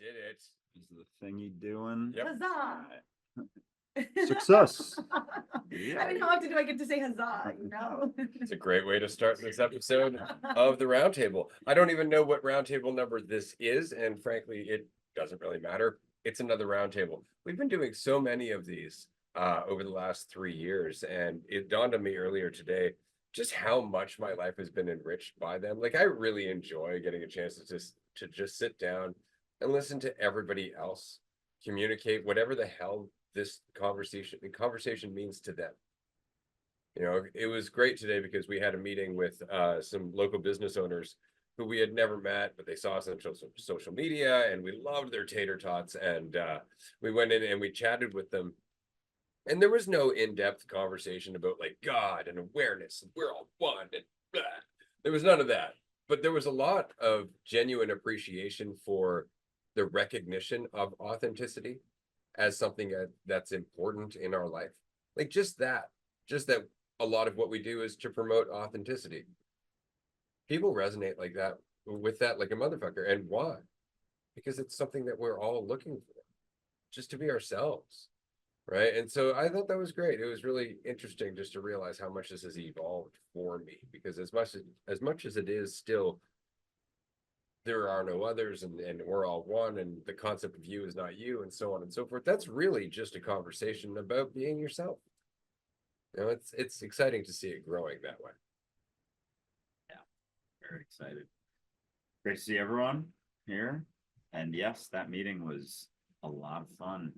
did it. Is the thingy doing? Yep. Huzzah! Success. I mean, how often do I get to say huzzah? You know? It's a great way to start this episode of the Roundtable. I don't even know what Roundtable number this is, and frankly, it doesn't really matter. It's another Roundtable. We've been doing so many of these over the last 3 years, and it dawned on me earlier today just how much my life has been enriched by them. Like, I really enjoy getting a chance to just sit down and listen to everybody else communicate whatever the hell this conversation means to them. You know, it was great today because we had a meeting with some local business owners who we had never met, but they saw us on social media, and we loved their tater tots. And we went in and we chatted with them. And there was no in-depth conversation about like God and awareness and we're all one and blah. There was none of that. But there was a lot of genuine appreciation for the recognition of authenticity as something that's important in our life. Like just that a lot of what we do is to promote authenticity. People resonate like that with that like a motherfucker. And why? Because it's something that we're all looking for, just to be ourselves, right? And so I thought that was great. It was really interesting just to realize how much this has evolved for me, because as much as it is still there are no others, and we're all one, and the concept of you is not you, and so on and so forth. That's really just a conversation about being yourself. You know, it's exciting to see it growing that way. Yeah, very excited. Great to see everyone here. And yes, that meeting was a lot of fun.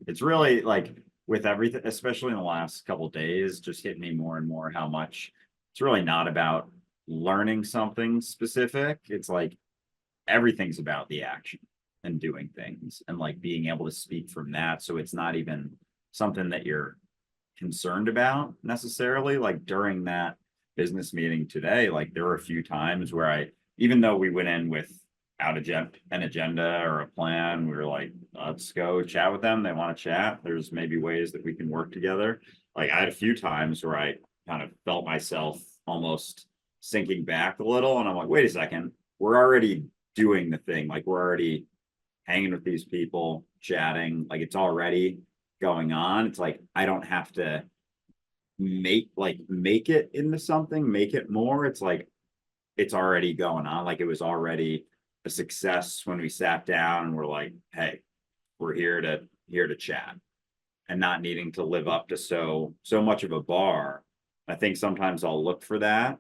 It's really like with everything, especially in the last couple of days, just hit me more and more how much it's really not about learning something specific. It's like everything's about the action and doing things and like being able to speak from that. So it's not even something that you're concerned about necessarily. Like during that business meeting today, like there were a few times where even though we went in without an agenda or a plan, we were like, let's go chat with them. They want to chat. There's maybe ways that we can work together. Like I had a few times where I kind of felt myself almost sinking back a little, and I'm like, wait a second, we're already doing the thing. Like we're already hanging with these people, chatting, like it's already going on. It's like I don't have to make it into something, make it more. It's like it's already going on. Like it was already a success when we sat down and we're like, hey, we're here to chat, and not needing to live up to so much of a bar. I think sometimes I'll look for that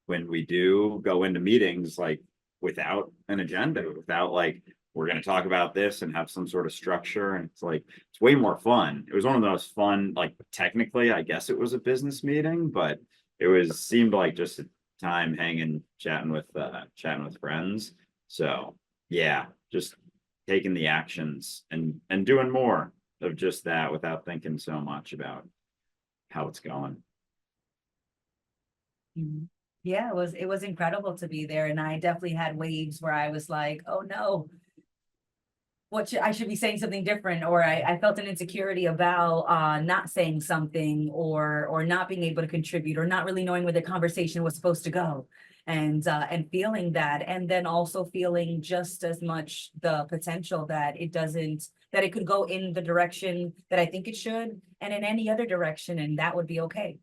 when we do go into meetings, like without an agenda, without like, we're going to talk about this and have some sort of structure. And it's like, it's way more fun. It was one of the most fun, like technically, I guess it was a business meeting, but it seemed like just a time hanging, chatting with friends. So yeah, just taking the actions and doing more of just that without thinking so much about how it's going. Mhm. Yeah, it was incredible to be there. And I definitely had waves where I was like, oh no, I should be saying something different, or I felt an insecurity about not saying something, or not being able to contribute, or not really knowing where the conversation was supposed to go. And feeling that, and then also feeling just as much the potential that it could go in the direction that I think it should, and in any other direction, and that would be okay.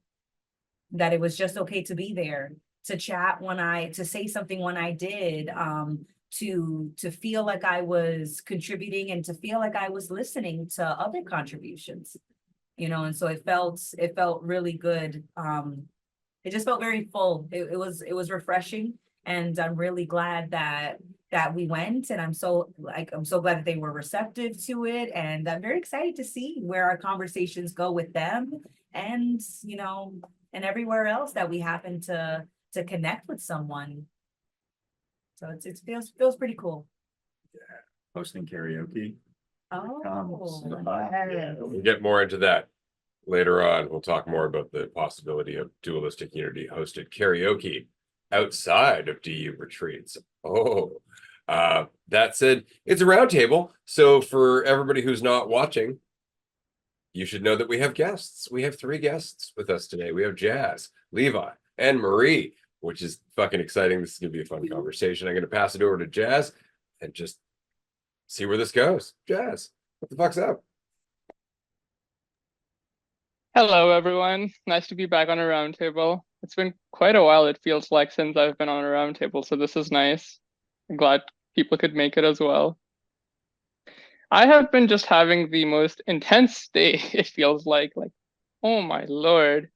That it was just okay to be there, to chat to say something when I did, to feel like I was contributing, and to feel like I was listening to other contributions, you know. And so it felt really good. It just felt very full. It was refreshing, and I'm really glad that we went, and I'm so glad that they were receptive to it, and I'm very excited to see where our conversations go with them, and you know, and everywhere else that we happen to connect with someone. So it feels pretty cool. Hosting karaoke. Oh, Yeah. We'll get more into that later on. We'll talk more about the possibility of Dualistic Unity hosted karaoke outside of DU retreats. That said, it's a roundtable. So for everybody who's not watching, you should know that we have guests. We have 3 guests with us today. We have Jazz, Levi, and Marie, which is fucking exciting. This is going to be a fun conversation. I'm going to pass it over to Jazz and just see where this goes. Jazz, what the fuck's up? Hello, everyone. Nice to be back on a roundtable. It's been quite a while, it feels like, since I've been on a roundtable, so this is nice. I'm glad people could make it as well. I have been just having the most intense day, it feels like, oh my lord.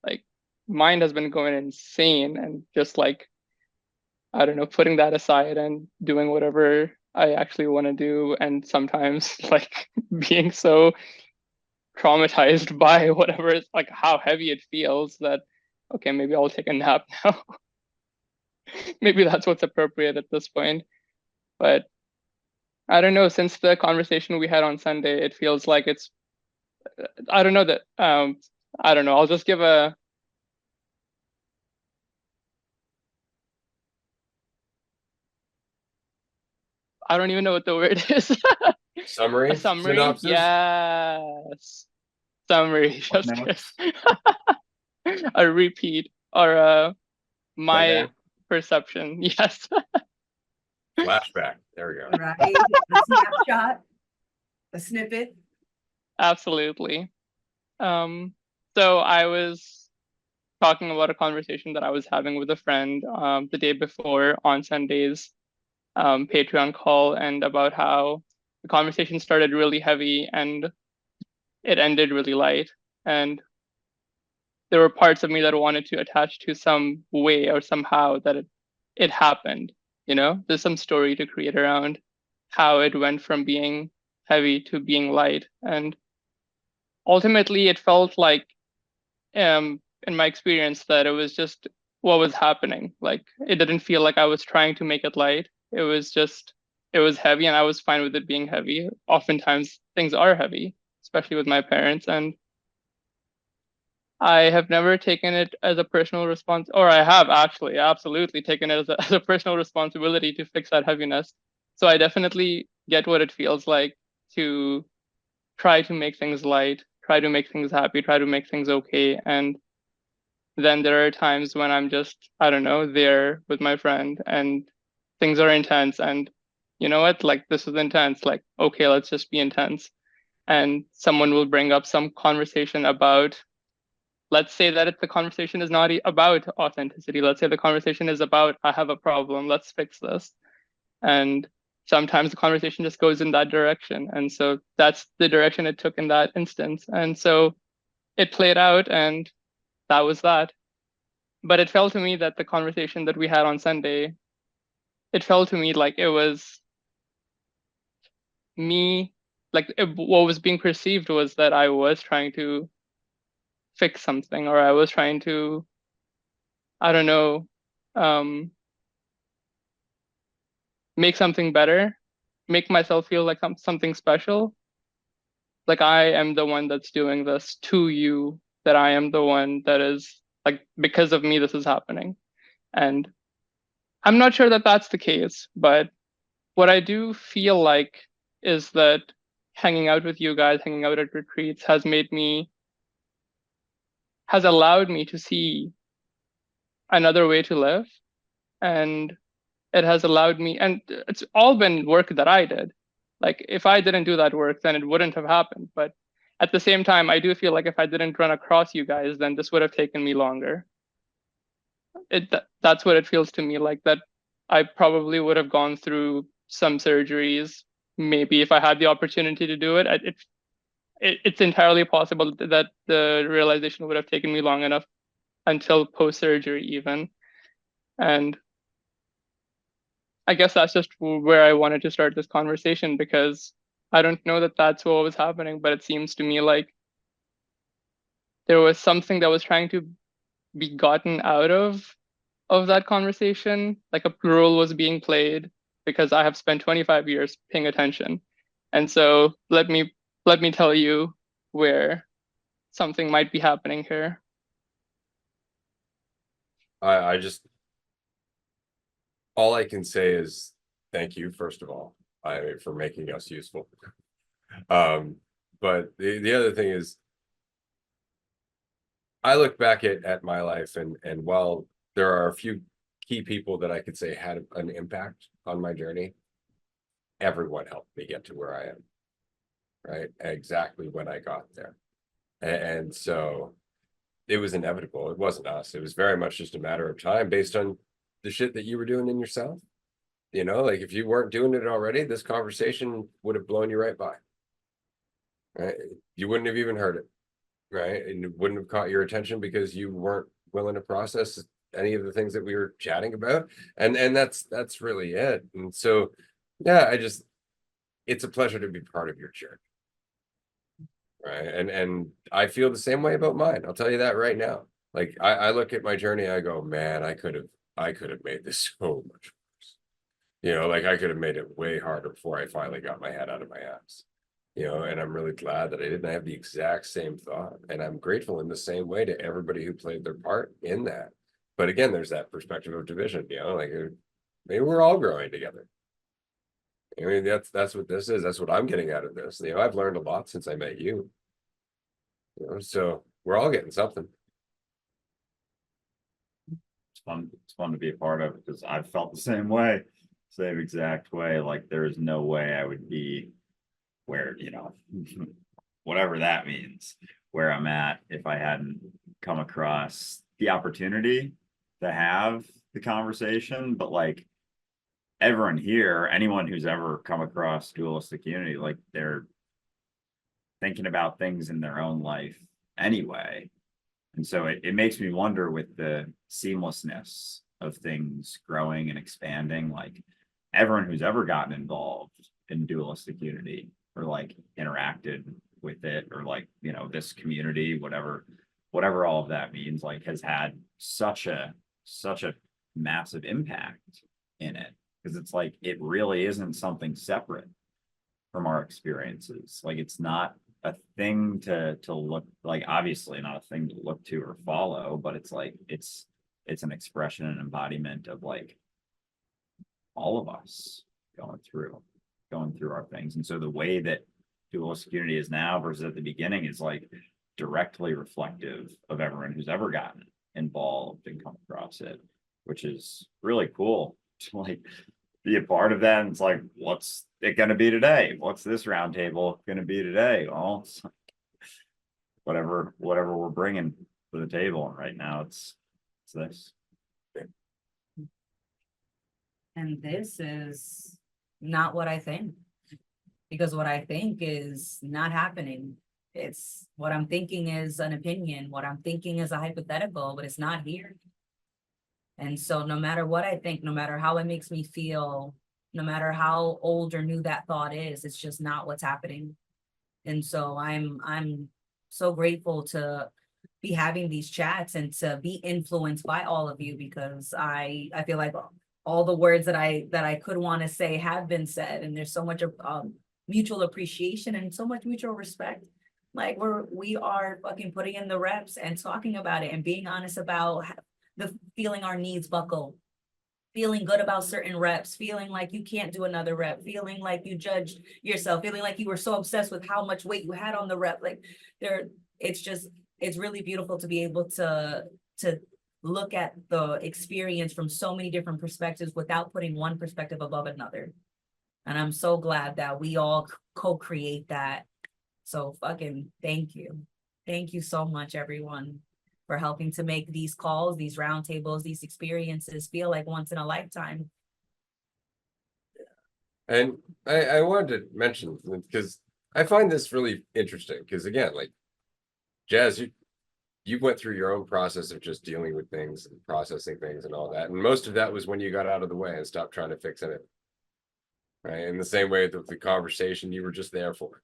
Like, mind has been going insane and just like, I don't know, putting that aside and doing whatever I actually want to do, and sometimes like being so traumatized by whatever it's like how heavy it feels that okay, maybe I'll take a nap now. Maybe that's what's appropriate at this point. But I don't know, since the conversation we had on Sunday, it feels like it's I don't know that I don't know, I'll just give a I don't even know what the word is. Summary? A summary? Synopsis? Yes. Summary, just Footnotes. a repeat or my Playback? perception. Yes. Flashback. There we go. Right, a snapshot, a snippet. Absolutely. So I was talking about a conversation that I was having with a friend the day before on Sunday's Patreon call, and about how the conversation started really heavy and it ended really light. And there were parts of me that wanted to attach to some way or somehow that it happened. You know, there's some story to create around how it went from being heavy to being light. And ultimately, it felt like, in my experience, that it was just what was happening. Like, it didn't feel like I was trying to make it light. It was just, it was heavy, and I was fine with it being heavy. Oftentimes, things are heavy, especially with my parents. And I have never taken it as a personal response, or I have actually absolutely taken it as a personal responsibility to fix that heaviness. So I definitely get what it feels like to try to make things light, try to make things happy, try to make things okay. And then there are times when I'm just, I don't know, there with my friend and things are intense. And you know what? Like, this is intense. Like, okay, let's just be intense. And someone will bring up some conversation about, let's say that the conversation is not about authenticity. Let's say the conversation is about, I have a problem, let's fix this. And sometimes the conversation just goes in that direction. And so that's the direction it took in that instance. And so it played out, and that was that. But it felt to me that the conversation that we had on Sunday, it felt to me like it was me, like what was being perceived was that I was trying to fix something, or I was trying to, I don't know, make something better, make myself feel like something special. Like, I am the one that's doing this to you, that I am the one that is like, because of me, this is happening. And I'm not sure that that's the case, but what I do feel like is that hanging out with you guys, hanging out at retreats has allowed me to see another way to live. And it has allowed me, and it's all been work that I did. Like, if I didn't do that work, then it wouldn't have happened. But at the same time, I do feel like if I didn't run across you guys, then this would have taken me longer. That's what it feels to me like, that I probably would have gone through some surgeries, maybe if I had the opportunity to do it. It's entirely possible that the realization would have taken me long enough until post-surgery even. And I guess that's just where I wanted to start this conversation, because I don't know that that's what was happening, but it seems to me like there was something that was trying to be gotten out of that conversation. Like, a role was being played, because I have spent 25 years paying attention. And so let me tell you where something might be happening here. I just, all I can say is thank you, first of all, for making us useful. But the other thing is, I look back at my life, and while there are a few key people that I could say had an impact on my journey, everyone helped me get to where I am. Right, exactly when I got there. And so it was inevitable. It wasn't us. It was very much just a matter of time based on the shit that you were doing in yourself. You know, like if you weren't doing it already, this conversation would have blown you right by. Right? You wouldn't have even heard it. Right. And it wouldn't have caught your attention because you weren't willing to process any of the things that we were chatting about. And that's really it. And so yeah, it's a pleasure to be part of your journey. Right. And I feel the same way about mine. I'll tell you that right now. Like I look at my journey, I go, man, I could have made this so much worse. You know, like I could have made it way harder before I finally got my head out of my ass. You know, and I'm really glad that I didn't have the exact same thought. And I'm grateful in the same way to everybody who played their part in that. But again, there's that perspective of division, you know, like maybe we're all growing together. I mean, that's what this is. That's what I'm getting out of this. You know, I've learned a lot since I met you. You know, so we're all getting something. It's fun to be a part of because I've felt the same exact way. Like there is no way I would be where, you know, whatever that means, where I'm at if I hadn't come across the opportunity to have the conversation. But like everyone here, anyone who's ever come across dualistic unity, like they're thinking about things in their own life anyway. And so it makes me wonder with the seamlessness of things growing and expanding, like everyone who's ever gotten involved in dualistic unity or like interacted with it or like, you know, this community, whatever all of that means, like has had such a massive impact in it. Because it's like, it really isn't something separate from our experiences. Like it's not a thing to look, like obviously not a thing to look to or follow, but it's like it's an expression and embodiment of like all of us going through our things. And so the way that dualistic unity is now versus at the beginning is like directly reflective of everyone who's ever gotten involved and come across it, which is really cool to like be a part of that. And it's like, what's it going to be today? What's this roundtable going to be today? Well, it's like whatever we're bringing to the table. And right now it's this. And this is not what I think, because what I think is not happening. It's what I'm thinking is an opinion. What I'm thinking is a hypothetical, but it's not here. And so no matter what I think, no matter how it makes me feel, no matter how old or new that thought is, it's just not what's happening. And so I'm so grateful to be having these chats and to be influenced by all of you, because I feel like all the words that I could want to say have been said, and there's so much of mutual appreciation and so much mutual respect. Like we are fucking putting in the reps and talking about it and being honest about the feeling our needs buckle, feeling good about certain reps, feeling like you can't do another rep, feeling like you judged yourself, feeling like you were so obsessed with how much weight you had on the rep. Like it's really beautiful to be able to look at the experience from so many different perspectives without putting one perspective above another. And I'm so glad that we all co-create that. So fucking thank you. Thank you so much, everyone, for helping to make these calls, these roundtables, these experiences feel like once in a lifetime. And I wanted to mention, because I find this really interesting, because again, like Jazz, you went through your own process of just dealing with things and processing things and all that. And most of that was when you got out of the way and stopped trying to fix it. Right. In the same way that the conversation you were just there for.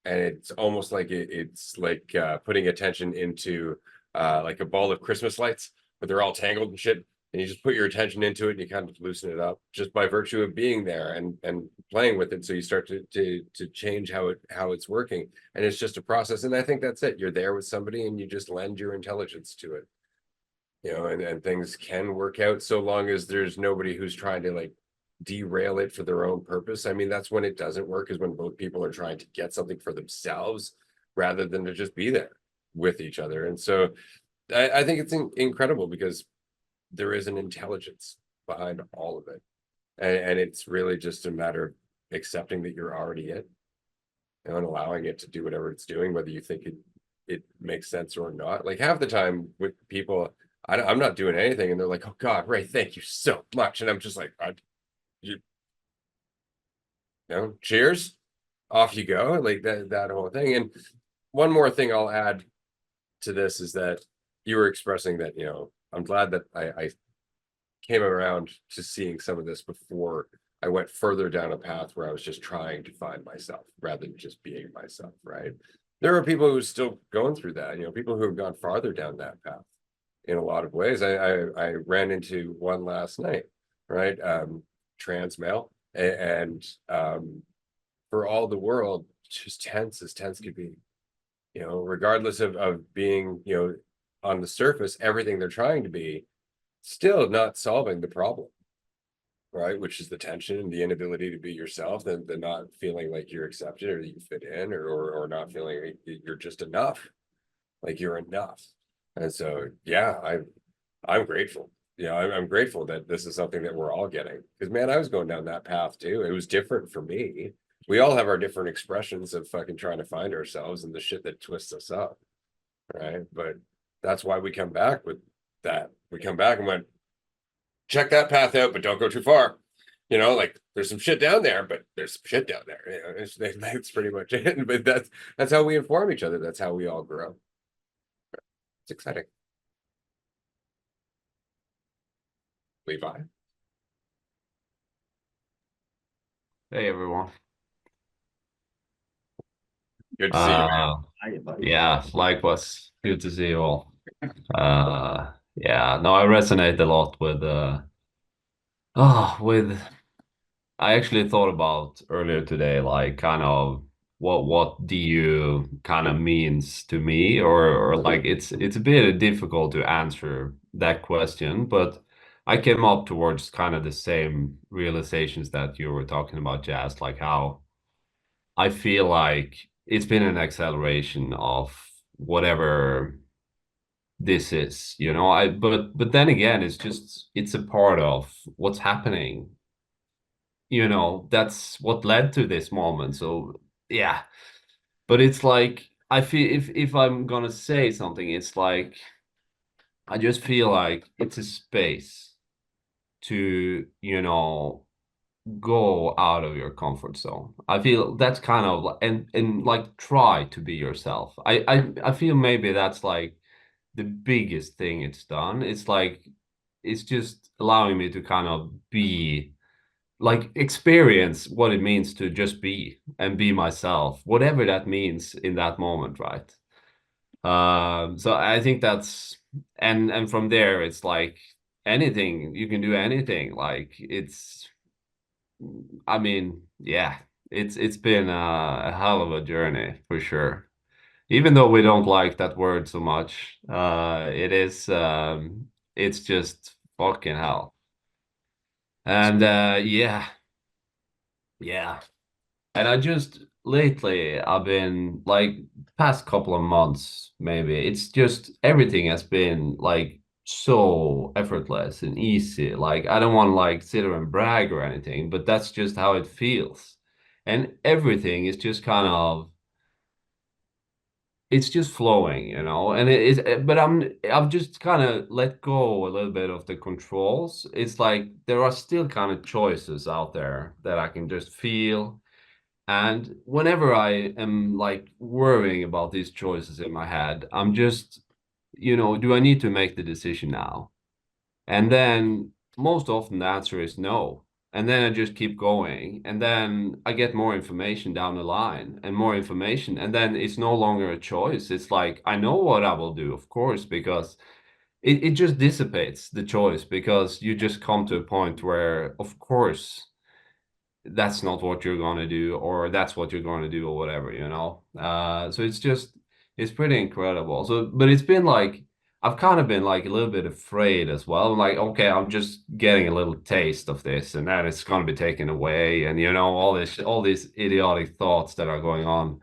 And it's almost like it's like putting attention into like a ball of Christmas lights, but they're all tangled and shit. And you just put your attention into it and you kind of loosen it up just by virtue of being there and playing with it. So you start to change how it's working. And it's just a process. And I think that's it. You're there with somebody and you just lend your intelligence to it. You know, and things can work out so long as there's nobody who's trying to like derail it for their own purpose. I mean, that's when it doesn't work, is when both people are trying to get something for themselves rather than to just be there with each other. And so I think it's incredible because there is an intelligence behind all of it. And it's really just a matter of accepting that you're already it, you know, and allowing it to do whatever it's doing, whether you think it makes sense or not. Like half the time with people, I'm not doing anything, and they're like, "Oh God, Ray, thank you so much," and I'm just like, you know, cheers, off you go, like that whole thing. And one more thing I'll add to this is that you were expressing that, you know, I'm glad that I came around to seeing some of this before I went further down a path where I was just trying to find myself rather than just being myself, right? There are people who are still going through that, you know, people who have gone farther down that path in a lot of ways. I ran into one last night, right? Trans male, and for all the world, just tense as tense could be, you know, regardless of being, you know, on the surface, everything they're trying to be, still not solving the problem, right? Which is the tension and the inability to be yourself, the not feeling like you're accepted or that you fit in, or not feeling like you're just enough, like you're enough. And so, yeah, I'm grateful. You know, I'm grateful that this is something that we're all getting, because man, I was going down that path too. It was different for me. We all have our different expressions of fucking trying to find ourselves and the shit that twists us up, right? But that's why we come back with that. We come back and went, check that path out, but don't go too far. You know, like there's some shit down there, but there's some shit down there. You know, that's pretty much it. But that's how we inform each other. That's how we all grow. It's exciting. Levi. Hey everyone. Good to see you. Hi, buddy. Yeah, likewise. Good to see you all. Yeah, no, I resonate a lot with with I actually thought about earlier today, like kind of what do you kind of means to me, or like it's a bit difficult to answer that question, but I came up towards kind of the same realizations that you were talking about, Jazz, like how I feel like it's been an acceleration of whatever this is, you know. But then again, it's a part of what's happening, you know. That's what led to this moment. So yeah, but it's like I feel if I'm gonna say something, it's like I just feel like it's a space to, you know, go out of your comfort zone. I feel that's kind of and like try to be yourself. I feel maybe that's like the biggest thing it's done. It's like it's just allowing me to kind of be like experience what it means to just be and be myself, whatever that means in that moment, right? So I think that's and from there it's like anything, you can do anything. Like it's I mean, yeah, it's been a hell of a journey for sure. Even though we don't like that word so much, it's just fucking hell. And yeah, yeah. And I just lately I've been like past couple of months maybe, it's just everything has been like so effortless and easy. Like I don't want to like sit there and brag or anything, but that's just how it feels. And everything is just kind of it's just flowing, you know. And it is but I've just kind of let go a little bit of the controls. It's like there are still kind of choices out there that I can just feel, and whenever I am like worrying about these choices in my head, I'm just, you know, do I need to make the decision now? And then most often the answer is no. And then I just keep going. And then I get more information down the line and more information. And then it's no longer a choice. It's like, I know what I will do, of course, because it just dissipates the choice, because you just come to a point where, of course, that's not what you're going to do, or that's what you're going to do, or whatever, you know. So it's pretty incredible. So but it's been like I've kind of been like a little bit afraid as well. I'm like, okay, I'm just getting a little taste of this and then it's going to be taken away, and you know, all these idiotic thoughts that are going on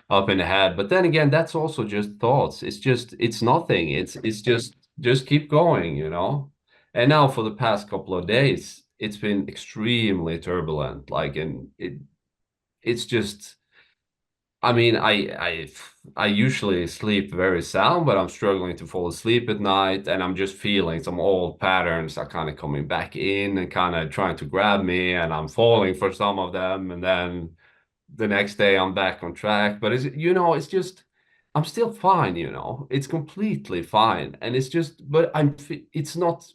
up in the head. But then again, that's also just thoughts. It's nothing. It's just keep going, you know. And now for the past couple of days, it's been extremely turbulent. Like, and it's just, I mean, I usually sleep very sound, but I'm struggling to fall asleep at night, and I'm just feeling some old patterns are kind of coming back in and kind of trying to grab me, and I'm falling for some of them, and then the next day I'm back on track. But it's just, I'm still fine, it's completely fine, and it's just, but it's not,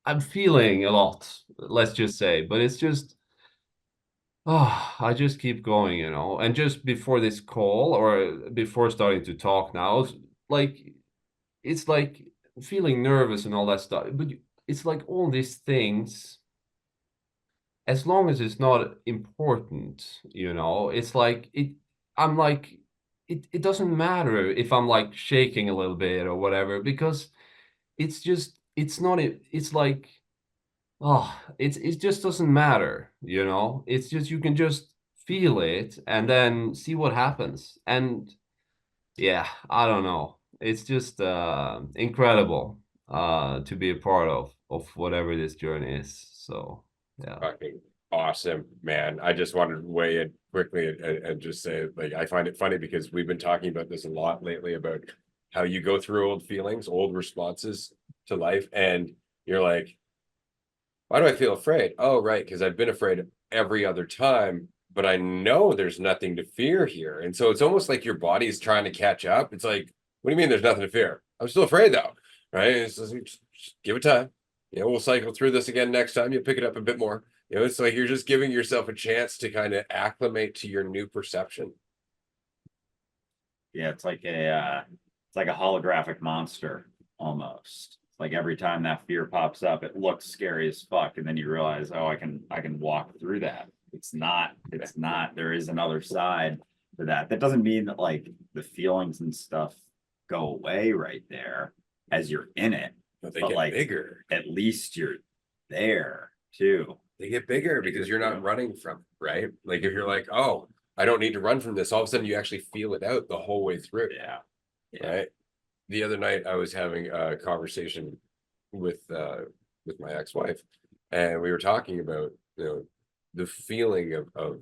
I'm feeling a lot, let's just say, but it's just. Oh, I just keep going, and just before this call or before starting to talk now, like, it's like feeling nervous and all that stuff. But it's like all these things, as long as it's not important, it's like I'm like, it doesn't matter if I'm like shaking a little bit or whatever, because it's just, it's not, it's like, oh, it just doesn't matter, It's just, you can just feel it and then see what happens. And yeah, I don't know. It's just incredible to be a part of whatever this journey is. So yeah. Fucking awesome, man. I just wanted to weigh in quickly and just say, like, I find it funny because we've been talking about this a lot lately about how you go through old feelings, old responses to life, and you're like, why do I feel afraid? Oh, right, because I've been afraid every other time, but I know there's nothing to fear here. And so it's almost like your body is trying to catch up. It's like, what do you mean there's nothing to fear? I'm still afraid though, right? It's just give it time. We'll cycle through this again next time. You'll pick it up a bit more. It's like you're just giving yourself a chance to kind of acclimate to your new perception. Yeah, it's like a holographic monster almost. Like every time that fear pops up, it looks scary as fuck, and then you realize, oh, I can walk through that. It's not, there is another side to that. That doesn't mean that like the feelings and stuff go away right there as you're in it. But they But get like bigger. at least you're there too. They get bigger because you're not running from it, right? Like if you're like, oh, I don't need to run from this, all of a sudden you actually feel it out the whole way through. Yeah. Right. The other night I was having a conversation with my ex-wife, and we were talking about the feeling of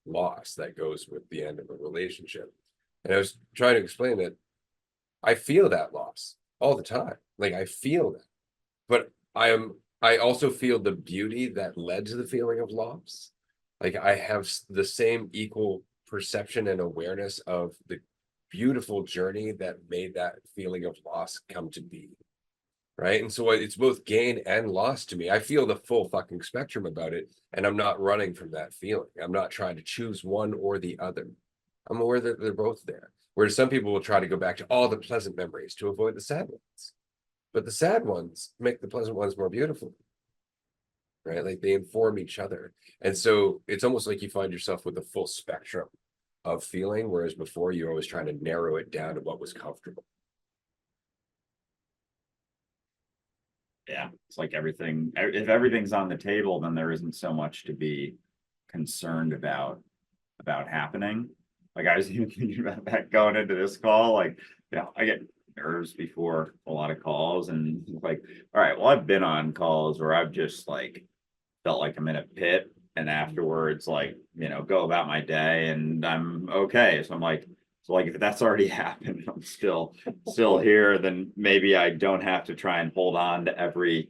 loss that goes with the end of a relationship. And I was trying to explain that I feel that loss all the time. Like I feel that, but I also feel the beauty that led to the feeling of loss. Like I have the same equal perception and awareness of the beautiful journey that made that feeling of loss come to be. Right. And so it's both gain and loss to me. I feel the full fucking spectrum about it. And I'm not running from that feeling. I'm not trying to choose one or the other. I'm aware that they're both there. Whereas some people will try to go back to all the pleasant memories to avoid the sad ones. But the sad ones make the pleasant ones more beautiful. Right. Like they inform each other. And so it's almost like you find yourself with a full spectrum of feeling, whereas before you're always trying to narrow it down to what was comfortable. Yeah, it's like everything, if everything's on the table, then there isn't so much to be concerned about happening. Like I was even thinking about that going into this call, like, I get nerves before a lot of calls, and like, all right, well, I've been on calls where I've just like felt like I'm in a pit, and afterwards, like, go about my day and I'm okay. So I'm like, if that's already happened, I'm still here, then maybe I don't have to try and hold on to every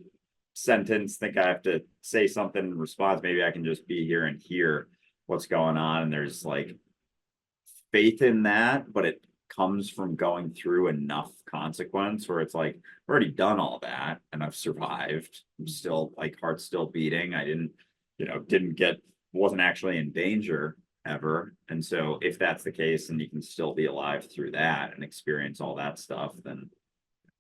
sentence, think I have to say something in response. Maybe I can just be here and hear what's going on. And there's like faith in that, but it comes from going through enough consequence where it's like, I've already done all that and I've survived. I'm still like, heart's still beating. I wasn't actually in danger ever. And so if that's the case and you can still be alive through that and experience all that stuff, then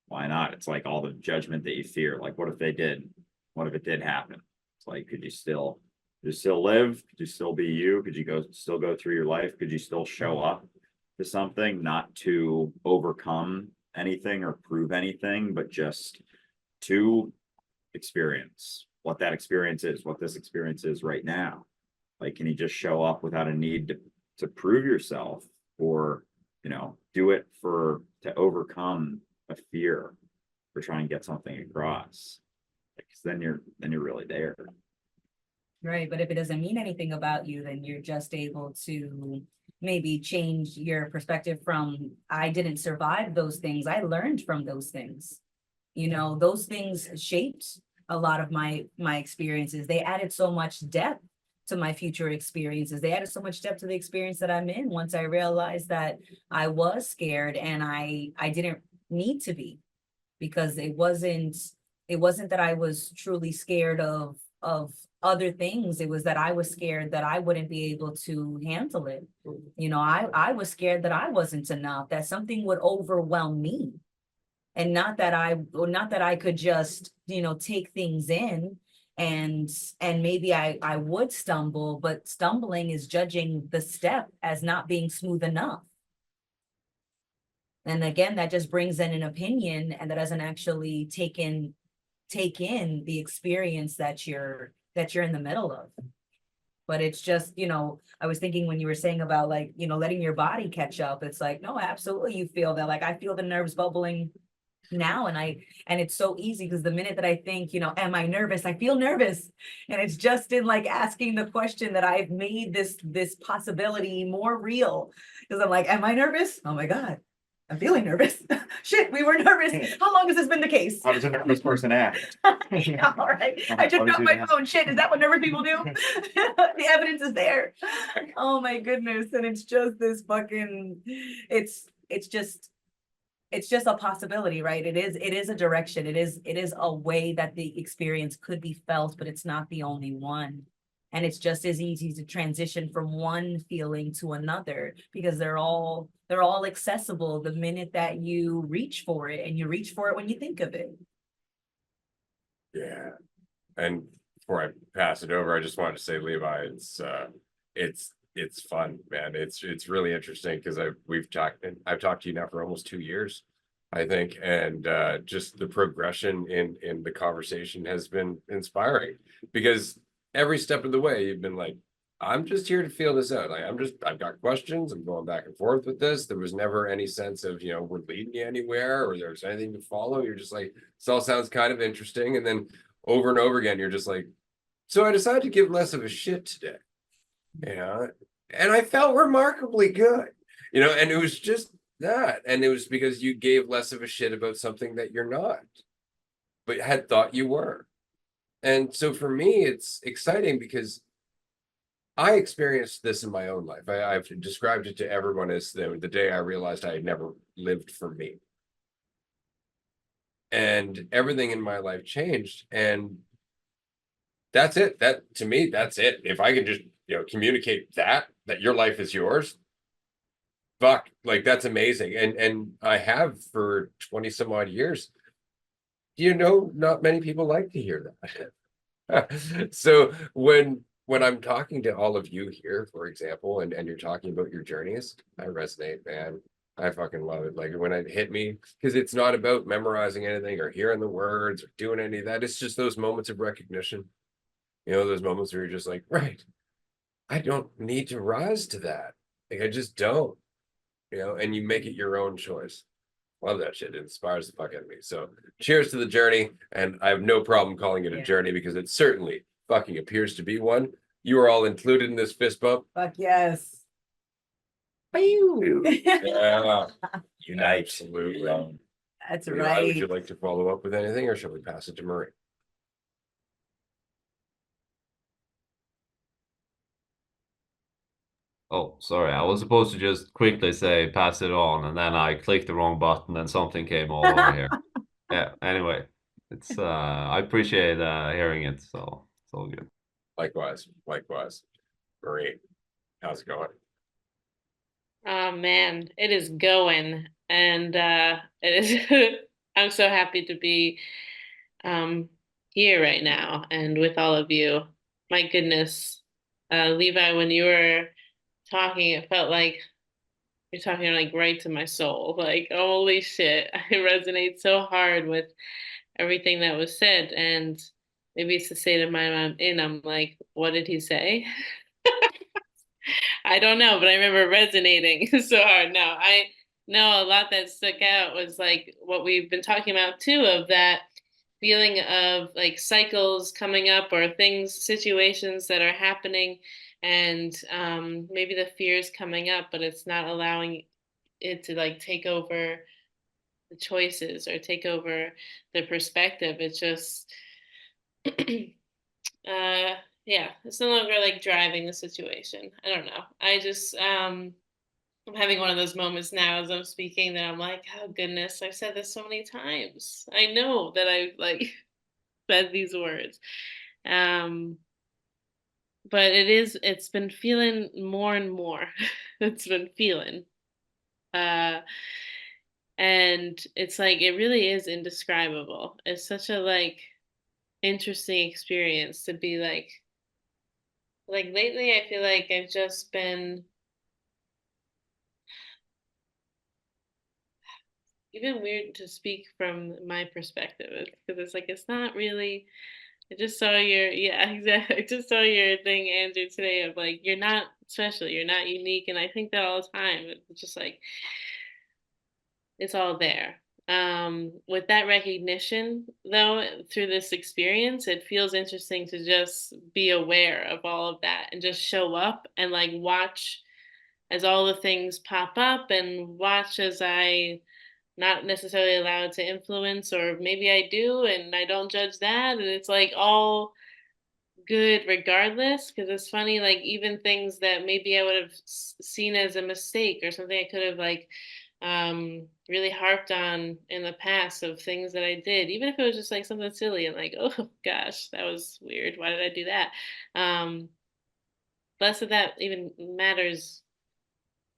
why not? It's like all the judgment that you fear. Like, what if they did? What if it did happen? It's like, could you still live? Could you still be you? Could you still go through your life? Could you still show up to something, not to overcome anything or prove anything, but just to experience what that experience is, what this experience is right now? Like, can you just show up without a need to prove yourself, or, do it to overcome a fear for trying to get something across? Because then you're really there. Right, but if it doesn't mean anything about you, then you're just able to maybe change your perspective from, I didn't survive those things, I learned from those things. You know, those things shaped a lot of my experiences. They added so much depth to my future experiences. They added so much depth to the experience that I'm in once I realized that I was scared and I didn't need to be, because it wasn't that I was truly scared of other things. It was that I was scared that I wouldn't be able to handle it. You know, I was scared that I wasn't enough, that something would overwhelm me. And not that I could just, you know, take things in, and maybe I would stumble, but stumbling is judging the step as not being smooth enough. And again, that just brings in an opinion, and that doesn't actually take in the experience that you're in the middle of. But it's just, you know, I was thinking when you were saying about, like, you know, letting your body catch up, it's like, no, absolutely, you feel that. Like, I feel the nerves bubbling now, and it's so easy, because the minute that I think, you know, am I nervous, I feel nervous. And it's just in, like, asking the question that I've made this possibility more real, because I'm like, am I nervous? Oh my God, I'm feeling nervous. Shit, we were nervous. How long has this been the case? How does a nervous person act? Yeah, all right. I took out my phone. Shit, is that what nervous people do? The evidence is there. Oh my goodness. And it's just this fucking, it's just a possibility, right? It is a direction. It is a way that the experience could be felt, but it's not the only one. And it's just as easy to transition from one feeling to another, because they're all accessible the minute that you reach for it, and you reach for it when you think of it. Yeah. And before I pass it over, I just wanted to say, Levi, it's fun, man. It's really interesting, because I've talked to you now for almost 2 years, I think, and just the progression in the conversation has been inspiring, because every step of the way you've been like, I'm just here to feel this out. Like, I've got questions. I'm going back and forth with this. There was never any sense of, you know, we're leading you anywhere, or there's anything to follow. You're just like, this all sounds kind of interesting. And then over and over again, you're just like, so I decided to give less of a shit today, you know, and I felt remarkably good, you know, and it was just that. And it was because you gave less of a shit about something that you're not, but had thought you were. And so for me, it's exciting, because I experienced this in my own life. I've described it to everyone as the day I realized I had never lived for me. And everything in my life changed. And that's it. That, to me, that's it. If I can just, you know, communicate that your life is yours, fuck, like, that's amazing. And I have for 20 some odd years. You know, not many people like to hear that. So when I'm talking to all of you here, for example, and you're talking about your journeys, I resonate, man. I fucking love it. Like, when it hit me, because it's not about memorizing anything or hearing the words or doing any of that. It's just those moments of recognition. You know, those moments where you're just like, right, I don't need to rise to that. Like, I just don't, you know, and you make it your own choice. Love that shit. It inspires the fuck out of me. So cheers to the journey. And I have no problem calling it a Yeah. journey, because it certainly fucking appears to be one. You are all included in this fist bump. Fuck yes. Yeah, Unite. absolutely. That's Levi, right. would you like to follow up with anything, or shall we pass it to Marie? Oh, sorry. I was supposed to just quickly say pass it on, and then I clicked the wrong button and something came all over here. Yeah, anyway, it's I appreciate hearing it, so it's all good. Likewise. Marie, how's it going? Oh man, it is going, and it is. I'm so happy to be here right now and with all of you. My goodness, Levi, when you were talking, it felt like you're talking like right to my soul. Like, holy shit, I resonate so hard with everything that was said, and maybe it's the state of mind I'm in. I'm like, what did he say? I don't know, but I remember resonating so hard. Now, I know a lot that stuck out was like what we've been talking about too, of that feeling of like cycles coming up or things, situations that are happening, and maybe the fear is coming up, but it's not allowing it to like take over the choices or take over the perspective. It's just yeah, it's no longer like driving the situation. I don't know. I just I'm having one of those moments now as I'm speaking that I'm like, oh goodness, I've said this so many times. I know that I've like said these words. Um, but it's been feeling more and more. It's been feeling. Uh, and it's like it really is indescribable. It's such a like interesting experience to be like lately I feel like I've just been even weird to speak from my perspective because it's like it's not really. I just saw your yeah, exactly. I just saw your thing, Andrew, today of like you're not special, you're not unique, and I think that all the time. It's just like it's all there. With that recognition, though, through this experience, it feels interesting to just be aware of all of that and just show up and like watch as all the things pop up and watch as I not necessarily allowed to influence, or maybe I do and I don't judge that. And it's like all good regardless, because it's funny, like even things that maybe I would have seen as a mistake or something I could have like really harped on in the past of things that I did, even if it was just like something silly and like, oh gosh, that was weird, why did I do that? Less of that even matters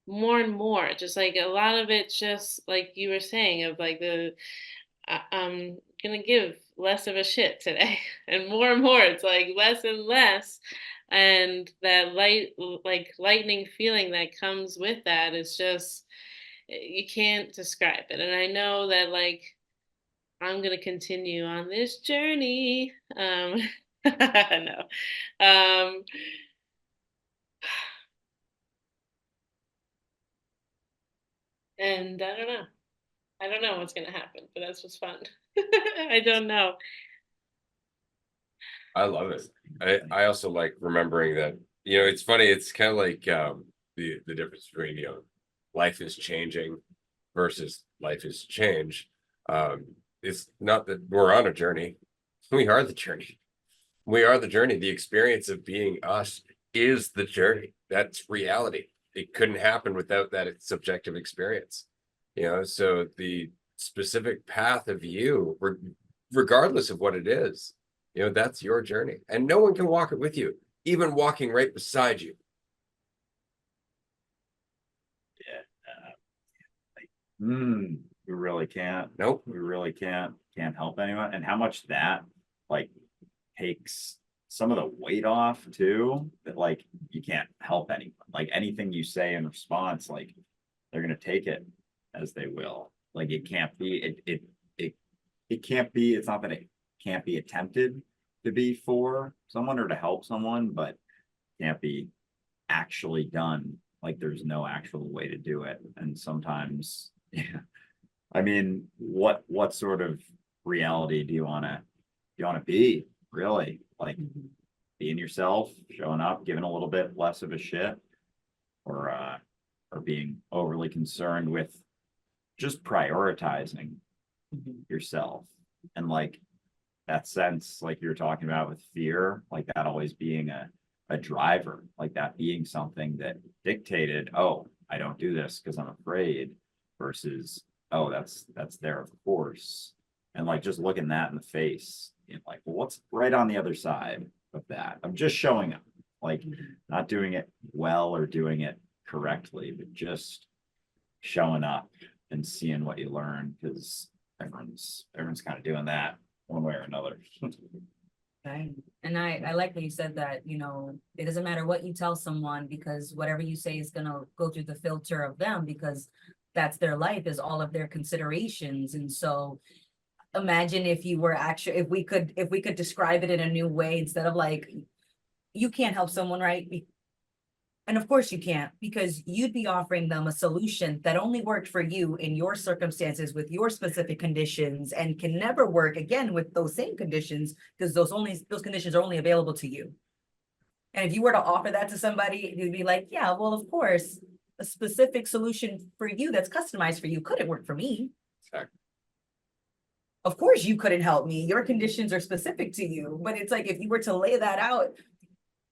more and more. Just like a lot of it, just like you were saying, of like I'm gonna give less of a shit today, and more. It's like less and less, and that like lightning feeling that comes with that is just you can't describe it. And I know that like I'm gonna continue on this journey. No, um, and I don't know. I don't know what's gonna happen, but that's what's fun. I don't know. I love it. I also like remembering that, it's funny, it's kind of like the difference between, life is changing versus life is change. It's not that we're on a journey. We are the journey. We are the journey. The experience of being us is the journey. That's reality. It couldn't happen without that subjective experience. So the specific path of you, regardless of what it is, that's your journey. And no one can walk it with you, even walking right beside you. We really can't. Nope. We really can't help anyone. And how much that like takes some of the weight off too, that like you can't help anyone. Like anything you say in response, like they're gonna take it as they will. Like it can't be it can't be, it's not that it can't be attempted to be for someone or to help someone, but can't be actually done. Like there's no actual way to do it. And sometimes, yeah. I mean, what sort of reality do you wanna be, really? Like being yourself, showing up, giving a little bit less of a shit, or being overly concerned with just prioritizing yourself. And like that sense, like you're talking about with fear, like that always being a driver, like that being something that dictated, oh, I don't do this because I'm afraid, versus, oh, that's there, of course. And like just looking that in the face, like, well, what's right on the other side of that? I'm just showing up, like not doing it well or doing it correctly, but just showing up and seeing what you learn, because everyone's kind of doing that one way or another. Right. And I like that you said that, it doesn't matter what you tell someone, because whatever you say is gonna go through the filter of them, because that's their life, is all of their considerations. And so imagine if you were actually, if we could describe it in a new way, instead of like, you can't help someone, right? And of course you can't, because you'd be offering them a solution that only worked for you in your circumstances with your specific conditions and can never work again with those same conditions, because those conditions are only available to you. And if you were to offer that to somebody, you'd be like, yeah, well, of course, a specific solution for you that's customized for you couldn't work for me. Exactly. Of course you couldn't help me. Your conditions are specific to you. But it's like, if you were to lay that out,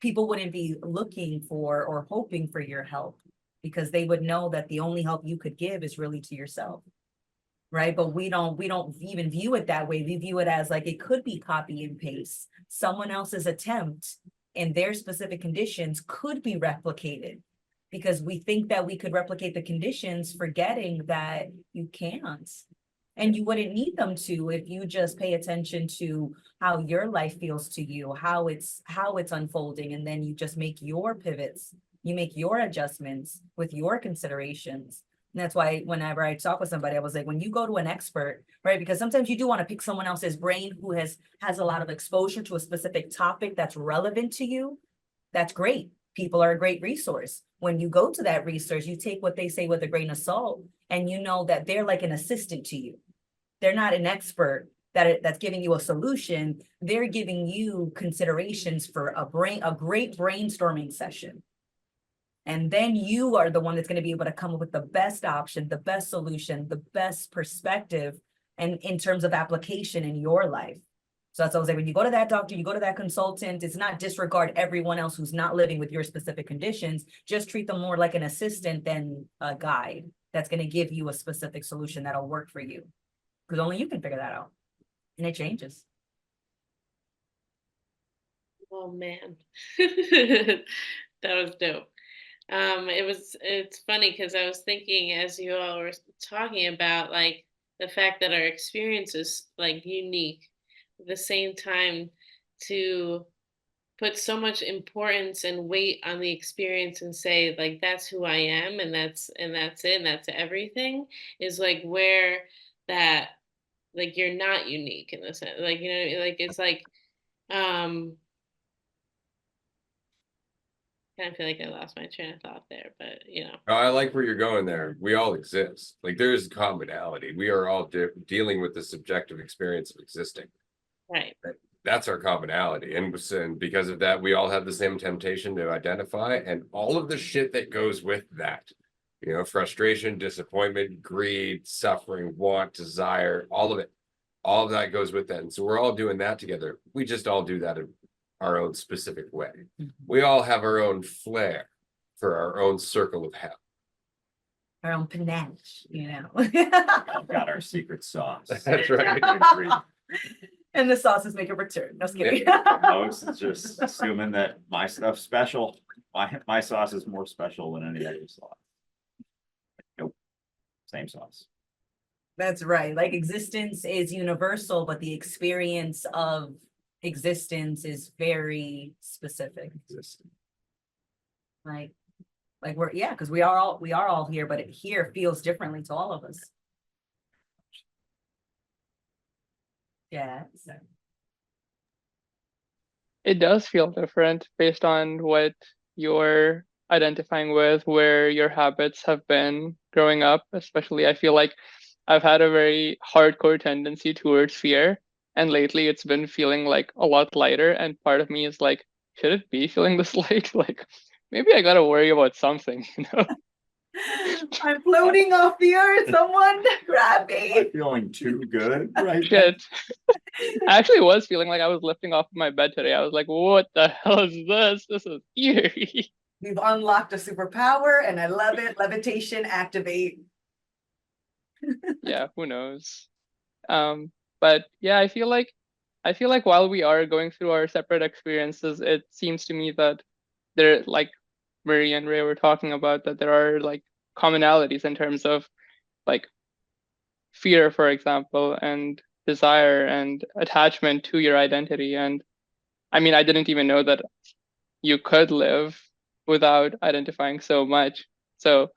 people wouldn't be looking for or hoping for your help, because they would know that the only help you could give is really to yourself. Right? But we don't even view it that way. We view it as like, it could be copy and paste. Someone else's attempt in their specific conditions could be replicated, because we think that we could replicate the conditions, forgetting that you can't. And you wouldn't need them to if you just pay attention to how your life feels to you, how it's unfolding, and then you just make your pivots, you make your adjustments with your considerations. And that's why whenever I talk with somebody, I was like, when you go to an expert, right? Because sometimes you do want to pick someone else's brain who has a lot of exposure to a specific topic that's relevant to you. That's great. People are a great resource. When you go to that resource, you take what they say with a grain of salt, and you know that they're like an assistant to you. They're not an expert that's giving you a solution. They're giving you considerations for a great brainstorming session. And then you are the one that's going to be able to come up with the best option, the best solution, the best perspective, and in terms of application in your life. So that's what I was like, when you go to that doctor, you go to that consultant, it's not disregard everyone else who's not living with your specific conditions. Just treat them more like an assistant than a guide that's going to give you a specific solution that'll work for you. Because only you can figure that out. And it changes. Oh man, that was dope. It's funny because I was thinking as you all were talking about like the fact that our experience is like unique, at the same time to put so much importance and weight on the experience and say like that's who I am and that's it and that's everything is like where that like you're not unique in the sense like like it's like kind of feel like I lost my train of thought there, but Oh, I like where you're going there. We all exist. Like there's commonality. We are all dealing with the subjective experience of existing. right. That's our commonality. And because of that, we all have the same temptation to identify and all of the shit that goes with that. Frustration, disappointment, greed, suffering, want, desire, all of it. All of that goes with that. And so we're all doing that together. We just all do that in our own specific way. We all have our own flair for our own circle of hell. Our own panache, I've got our secret sauce. That's right. And the sauces make a return. No, just kidding. Most is just assuming that my stuff's special. My sauce is more special than any other sauce. Nope. Same sauce. That's right. Like existence is universal, but the experience of existence is very specific. Like because we are all here, but it here feels differently to all of us. Yeah. It does feel different based on what you're identifying with, where your habits have been growing up. Especially, I feel like I've had a very hardcore tendency towards fear. And lately it's been feeling like a lot lighter. And part of me is like, should it be feeling this light? Like, maybe I gotta worry about something, I'm floating off the earth. Someone grab me. I'm feeling too good right now. Shit. I actually was feeling like I was lifting off of my bed today. I was like, what the hell is this? This is eerie. We've unlocked a superpower and I love it. Levitation, activate. Yeah, who knows? But yeah, I feel like while we are going through our separate experiences, it seems to me that there, like Marie and Ray were talking about, that there are like commonalities in terms of like fear, for example, and desire and attachment to your identity. And I mean, I didn't even know that you could live without identifying so much. So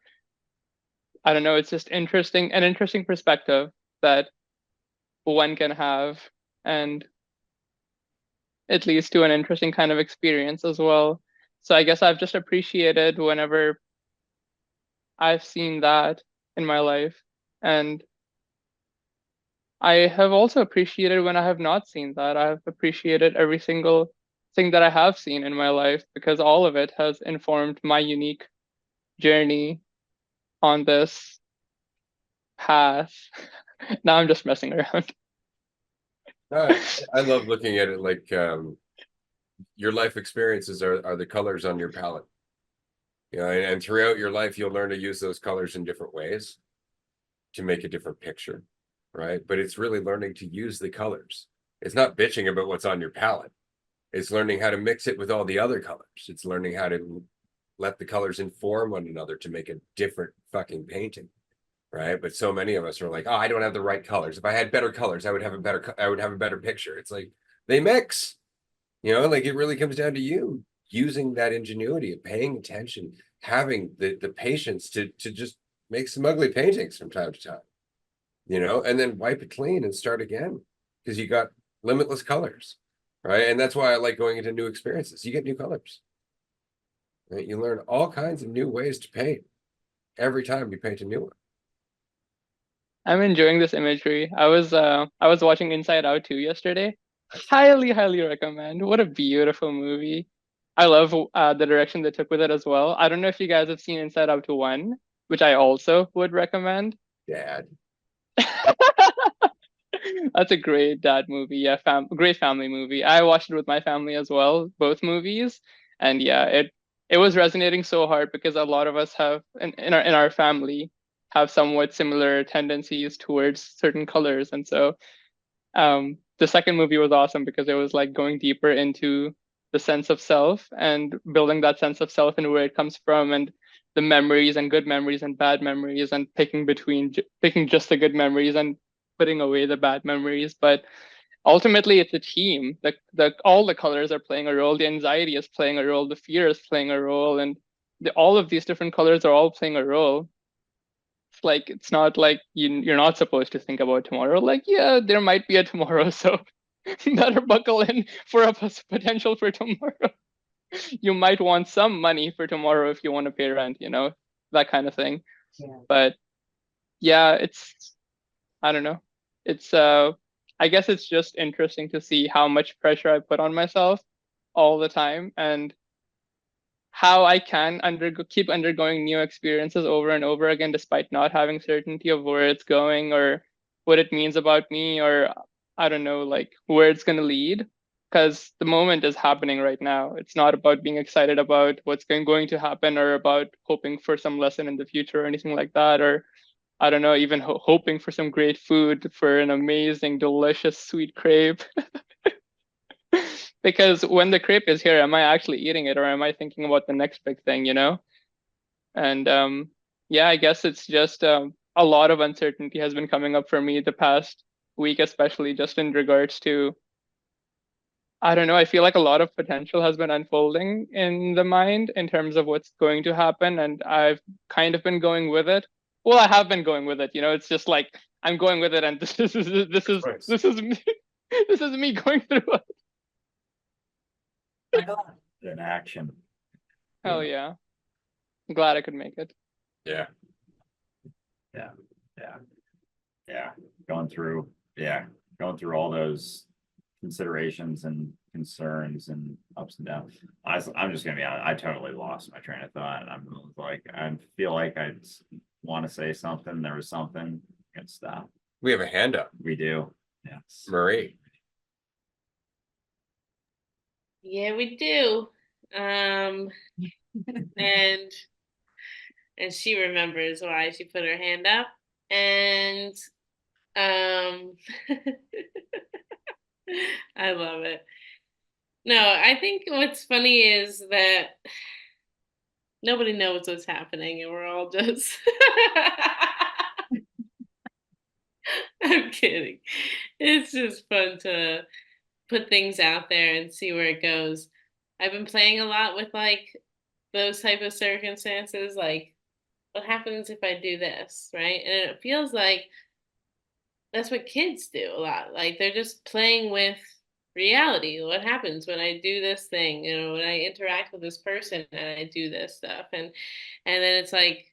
I don't know, it's just an interesting perspective that one can have, and it leads to an interesting kind of experience as well. So I guess I've just appreciated whenever I've seen that in my life. And I have also appreciated when I have not seen that. I've appreciated every single thing that I have seen in my life because all of it has informed my unique journey on this path. Now I'm just messing around. I love looking at it like your life experiences are the colors on your palette. You know, and throughout your life, you'll learn to use those colors in different ways to make a different picture, right? But it's really learning to use the colors. It's not bitching about what's on your palette. It's learning how to mix it with all the other colors. It's learning how to let the colors inform one another to make a different fucking painting, right? But so many of us are like, oh, I don't have the right colors. If I had better colors, I would have a better picture. It's like they mix, you know, like it really comes down to you using that ingenuity of paying attention, having the patience to just make some ugly paintings from time to time, you know, and then wipe it clean and start again because you got limitless colors, right? And that's why I like going into new experiences. You get new colors, right? You learn all kinds of new ways to paint every time you paint a new one. I'm enjoying this imagery. I was watching Inside Out 2 yesterday. Highly recommend. What a beautiful movie. I love the direction they took with it as well. I don't know if you guys have seen Inside Out 1, which I also would recommend. Dad. That's a great dad movie. Yeah, great family movie. I watched it with my family as well, both movies. And yeah, it was resonating so hard because a lot of us have in our family have somewhat similar tendencies towards certain colors. And so the second movie was awesome because it was like going deeper into the sense of self and building that sense of self and where it comes from and the memories and good memories and bad memories and picking just the good memories and putting away the bad memories. But ultimately it's a team. All the colors are playing a role. The anxiety is playing a role. The fear is playing a role, and all of these different colors are all playing a role. It's like it's not like you're not supposed to think about tomorrow. Like, yeah, there might be a tomorrow, so better buckle in for a potential for tomorrow. You might want some money for tomorrow if you want to pay rent, you know, that kind of thing. Yeah. But yeah, I don't know. It's I guess it's just interesting to see how much pressure I put on myself all the time and how I can keep undergoing new experiences over and over again despite not having certainty of where it's going or what it means about me or I don't know, like where it's going to lead. Because the moment is happening right now. It's not about being excited about what's going to happen or about hoping for some lesson in the future or anything like that. Or I don't know, even hoping for some great food, for an amazing, delicious, sweet crepe. Because when the crepe is here, am I actually eating it or am I thinking about the next big thing, you know? And yeah, I guess it's just a lot of uncertainty has been coming up for me the past week, especially just in regards to, I don't know, I feel like a lot of potential has been unfolding in the mind in terms of what's going to happen. And I've kind of been going with it. Well, I have been going with it, you know, it's just like I'm going with it and this is me this is me going through it. In action. Hell yeah. I'm glad I could make it. Yeah. Yeah, going through all those considerations and concerns and ups and downs. I'm just gonna be honest, I totally lost my train of thought. I'm like, I feel like I want to say something. There was something. Good stop. We have a hand up. We do. Yes. Marie. Yeah, we do. And she remembers why she put her hand up. And I love it. No, I think what's funny is that nobody knows what's happening and we're all just I'm kidding. It's just fun to put things out there and see where it goes. I've been playing a lot with like those type of circumstances, like what happens if I do this, right? And it feels like that's what kids do a lot. Like they're just playing with reality. What happens when I do this thing, you know, when I interact with this person and I do this stuff. And then it's like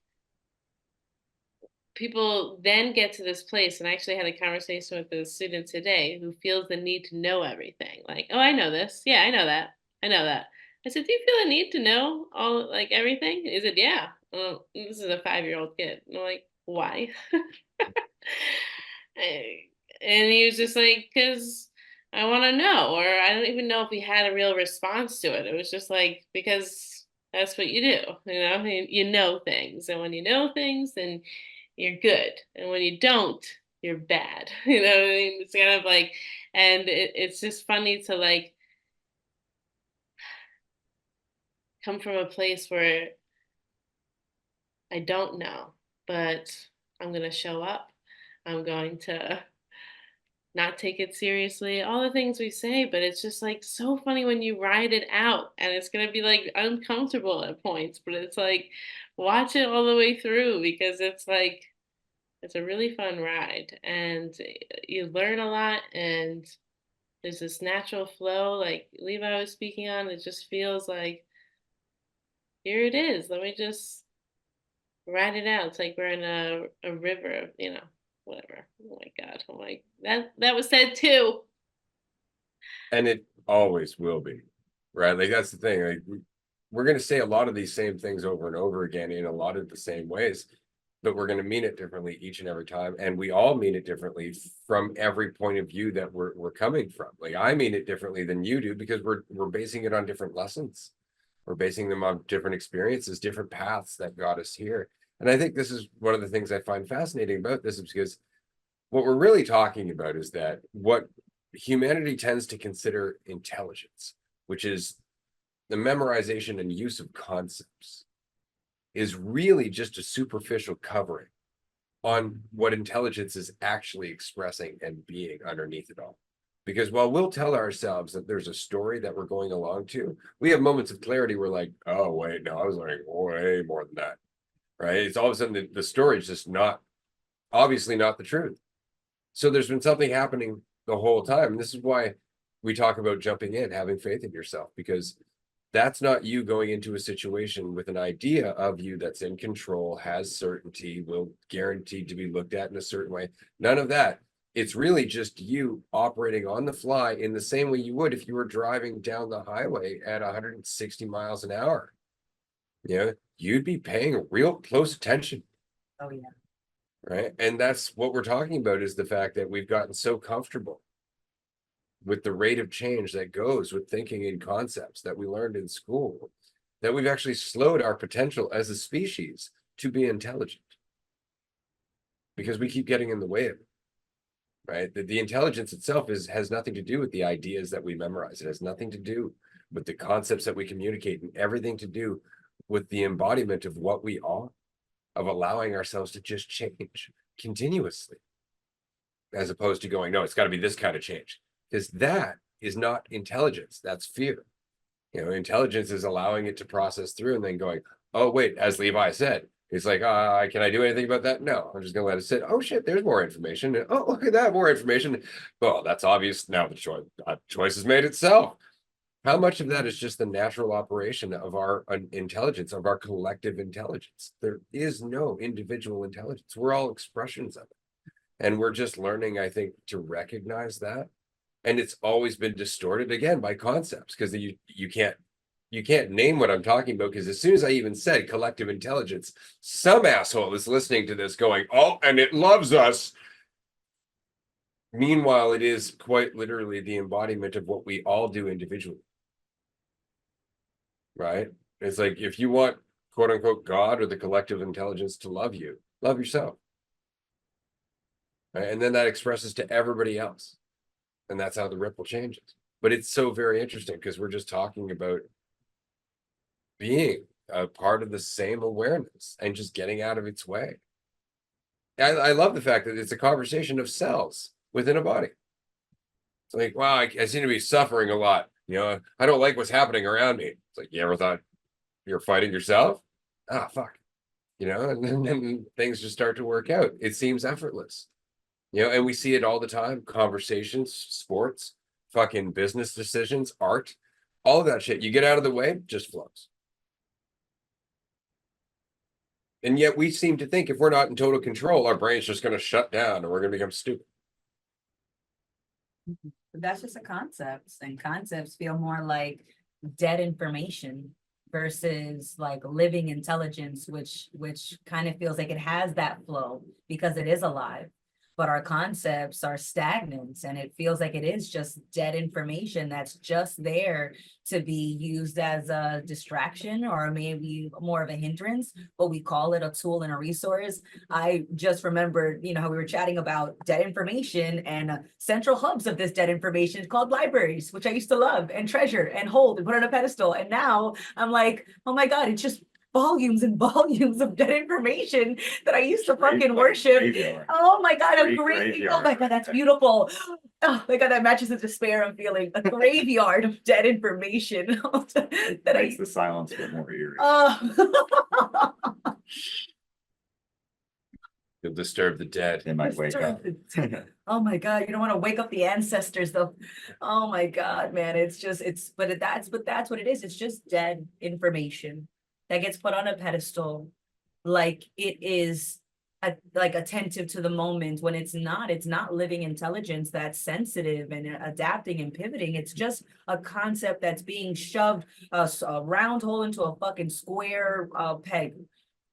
people then get to this place, and I actually had a conversation with a student today who feels the need to know everything. Like, oh, I know this. Yeah, I know that. I know that. I said, do you feel a need to know all, like, everything? He said, yeah. Well, this is a 5-year-old kid. And I'm like, why? And he was just like, because I want to know. Or I don't even know if he had a real response to it. It was just like, because that's what you do. You know things. And when you know things, then you're good. And when you don't, you're bad. You know what I mean? It's kind of like, and it's just funny to like come from a place where I don't know, but I'm going to show up. I'm going to not take it seriously, all the things we say, but it's just like so funny when you ride it out, and it's going to be like uncomfortable at points, but it's like watch it all the way through, because it's like it's a really fun ride, and you learn a lot, and there's this natural flow like Levi was speaking on. It just feels like here it is. Let me just ride it out. It's like we're in a river, you know, whatever. Oh my God. Oh my, that was said too. And it always will be, right? Like that's the thing. Like we're going to say a lot of these same things over and over again in a lot of the same ways, but we're going to mean it differently each and every time, and we all mean it differently from every point of view that we're coming from. Like I mean it differently than you do because we're basing it on different lessons. We're basing them on different experiences, different paths that got us here. And I think this is one of the things I find fascinating about this, is because what we're really talking about is that what humanity tends to consider intelligence, which is the memorization and use of concepts, is really just a superficial covering on what intelligence is actually expressing and being underneath it all. Because while we'll tell ourselves that there's a story that we're going along to, we have moments of clarity. We're like, oh, wait, no, I was learning way more than that, right? It's all of a sudden the story is just not, obviously not the truth. So there's been something happening the whole time. And this is why we talk about jumping in, having faith in yourself, because that's not you going into a situation with an idea of you that's in control, has certainty, will guaranteed to be looked at in a certain way. None of that. It's really just you operating on the fly in the same way you would if you were driving down the highway at 160 miles an hour. You know, you'd be paying real close attention. Oh, yeah. Right. And that's what we're talking about, is the fact that we've gotten so comfortable with the rate of change that goes with thinking in concepts that we learned in school, that we've actually slowed our potential as a species to be intelligent, because we keep getting in the way of it. Right. The intelligence itself has nothing to do with the ideas that we memorize. It has nothing to do with the concepts that we communicate, and everything to do with the embodiment of what we are, of allowing ourselves to just change continuously, as opposed to going, no, it's got to be this kind of change, because that is not intelligence. That's fear. You know, intelligence is allowing it to process through and then going, oh, wait, as Levi said, it's like, can I do anything about that? No, I'm just going to let it sit. Oh, shit, there's more information. And, oh, look at that, more information. Well, that's obvious. Now the choice is made itself. How much of that is just the natural operation of our intelligence, of our collective intelligence? There is no individual intelligence. We're all expressions of it. And we're just learning, I think, to recognize that. And it's always been distorted again by concepts, because you can't name what I'm talking about, because as soon as I even said collective intelligence, some asshole is listening to this going, oh, and it loves us. Meanwhile, it is quite literally the embodiment of what we all do individually. Right? It's like, if you want, quote unquote, God or the collective intelligence to love you, love yourself. Right? And then that expresses to everybody else. And that's how the ripple changes. But it's so very interesting, because we're just talking about being a part of the same awareness and just getting out of its way. I love the fact that it's a conversation of cells within a body. It's like, wow, I seem to be suffering a lot. You know, I don't like what's happening around me. It's like, you ever thought you're fighting yourself? Ah, fuck. You know, and then things just start to work out. It seems effortless. You know, and we see it all the time. Conversations, sports, fucking business decisions, art, all of that shit. You get out of the way, just flows. And yet we seem to think if we're not in total control, our brain's just going to shut down and we're going to become stupid. But that's just a concept, and concepts feel more like dead information versus like living intelligence, which kind of feels like it has that flow because it is alive. But our concepts are stagnant, and it feels like it is just dead information that's just there to be used as a distraction or maybe more of a hindrance, but we call it a tool and a resource. I just remembered, you know, how we were chatting about dead information, and central hubs of this dead information is called libraries, which I used to love and treasure and hold and put on a pedestal. And now I'm like, oh my God, it's just volumes and volumes of dead information that I used to fucking worship. Graveyard. Oh my God, a Great great, oh graveyard. my God, that's beautiful. Oh my God, that matches the despair I'm feeling. A graveyard of dead information that Makes I, the silence a bit more eerie. oh. You'll disturb the dead. They might wake up. Oh my God, you don't want to wake up the ancestors though. Oh my God, man, it's just, that's what it is. It's just dead information that gets put on a pedestal like it is like attentive to the moment when it's not living intelligence that's sensitive and adapting and pivoting. It's just a concept that's being shoved a round hole into a fucking square peg.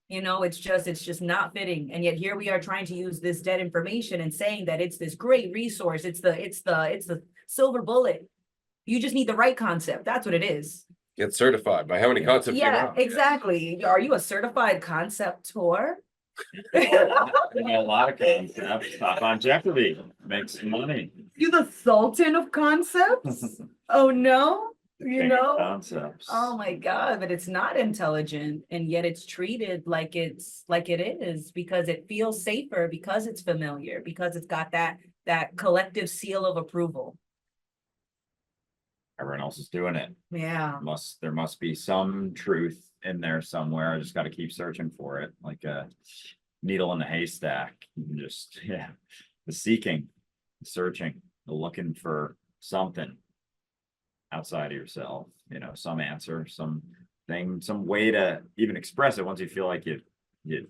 You know, it's just not fitting. And yet here we are trying to use this dead information and saying that it's this great resource. It's the silver bullet. You just need the right concept. That's what it is. Get certified by how many concepts you Yeah, know. exactly. Are you a certified conceptor? You know, a lot of concepts. Stop on Jeopardy. Make some money. You the sultan of concepts? Oh no, you know? Concepts. Oh my God, but it's not intelligent, and yet it's treated like it is because it feels safer, because it's familiar, because it's got that collective seal of approval. Everyone else is doing it. Yeah. There must be some truth in there somewhere. I just got to keep searching for it, like a needle in a haystack. You can just, yeah, the seeking, the searching, the looking for something outside of yourself, you know, some answer, some thing, some way to even express it. Once you feel like you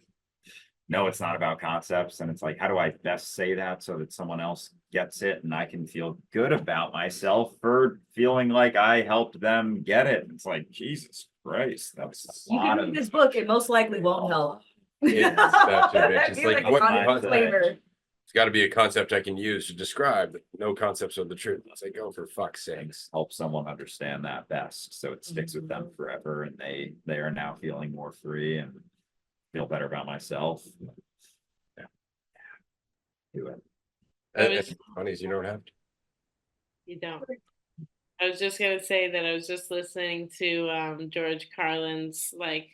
know it's not about concepts, and it's like, how do I best say that so that someone else gets it and I can feel good about myself for feeling like I helped them get it? It's like, Jesus Christ, that's a You lot can of read this book, it most likely won't help. It's such a bitch. It's Feel like a what concept concept? flavor. It's got to be a concept I can use to describe that no concepts are the truth. It's like, oh, for fuck's sakes. help someone understand that best, so it sticks with them forever, and they are now feeling more free and feel better about myself. Yeah. Do it. I was- And funny is you don't have to. You don't. I was just gonna say that I was just listening to George Carlin's like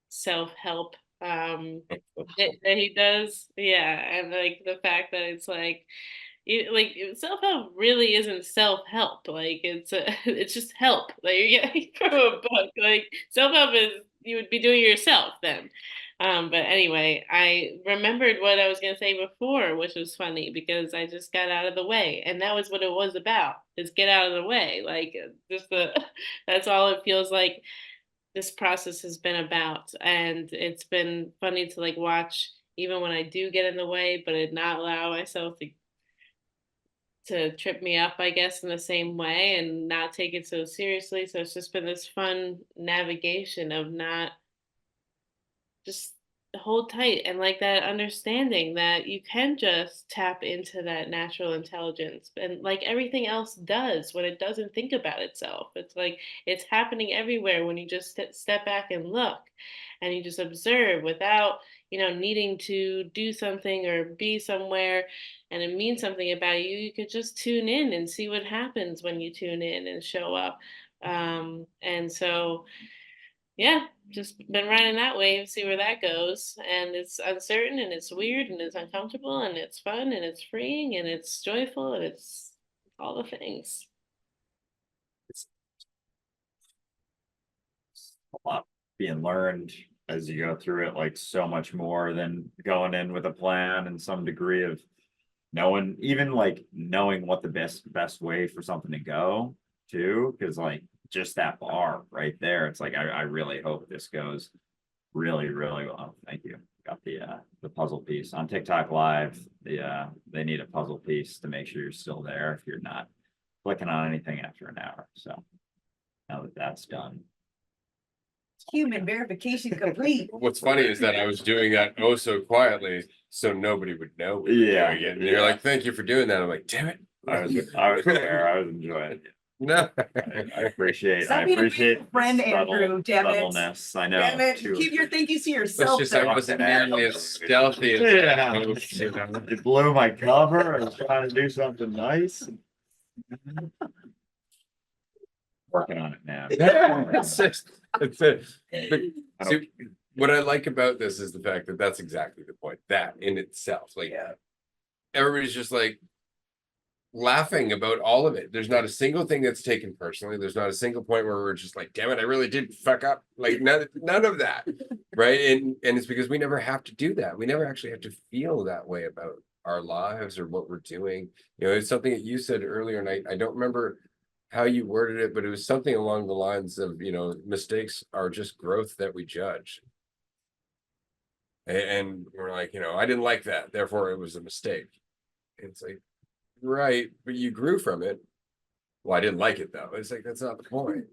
self-help that he does. Yeah, and like the fact that it's like self-help really isn't self-help. Like it's just help that you're getting from a book. Like self-help is you would be doing it yourself then. But anyway, I remembered what I was gonna say before, which was funny because I just got out of the way, and that was what it was about, is get out of the way. Like just that's all it feels like this process has been about. And it's been funny to like watch even when I do get in the way, but it not allow myself to trip me up, I guess, in the same way and not take it so seriously. So it's just been this fun navigation of not just hold tight and like that understanding that you can just tap into that natural intelligence, and like everything else does when it doesn't think about itself. It's like it's happening everywhere when you just step back and look, and you just observe without needing to do something or be somewhere and it means something about you. You could just tune in and see what happens when you tune in and show up. And so yeah, just been riding that wave, see where that goes. And it's uncertain and it's weird and it's uncomfortable and it's fun and it's freeing and it's joyful and it's all the things. A lot being learned as you go through it, like so much more than going in with a plan and some degree of knowing, even like knowing what the best way for something to go too, because like just that bar right there, it's like I really hope this goes really, really well. Thank you. Got the puzzle piece on TikTok Live. They need a puzzle piece to make sure you're still there if you're not clicking on anything after an hour. So now that that's done. Human verification complete. What's funny is that I was doing that oh so quietly, so nobody would know we were Yeah, doing it. And you're yeah. like, thank you for doing that. I'm like, damn it. I was there. I was enjoying it. No. I appreciate Stop being a the friend, Andrew, damn it. subtleness. I know. Damn it, too. keep your thank yous to It's yourself. just I though. wasn't nearly as stealthy as Yeah. I was, you know. It blew my cover. I was trying to do something nice. Working on it now. It's it. But I don't- see, what I like about this is the fact that that's exactly the point. That in itself, like everybody's just like laughing about all of it. There's not a single thing that's taken personally. There's not a single point where we're just like, damn it, I really did fuck up. Like none of that. Right. And it's because we never have to do that. We never actually have to feel that way about our lives or what we're doing. You know, it's something that you said earlier, and I don't remember how you worded it, but it was something along the lines of, you know, mistakes are just growth that we judge. And we're like, you know, I didn't like that, therefore it was a mistake. It's like, right, but you grew from it. Well, I didn't like it though. It's like, that's not the point.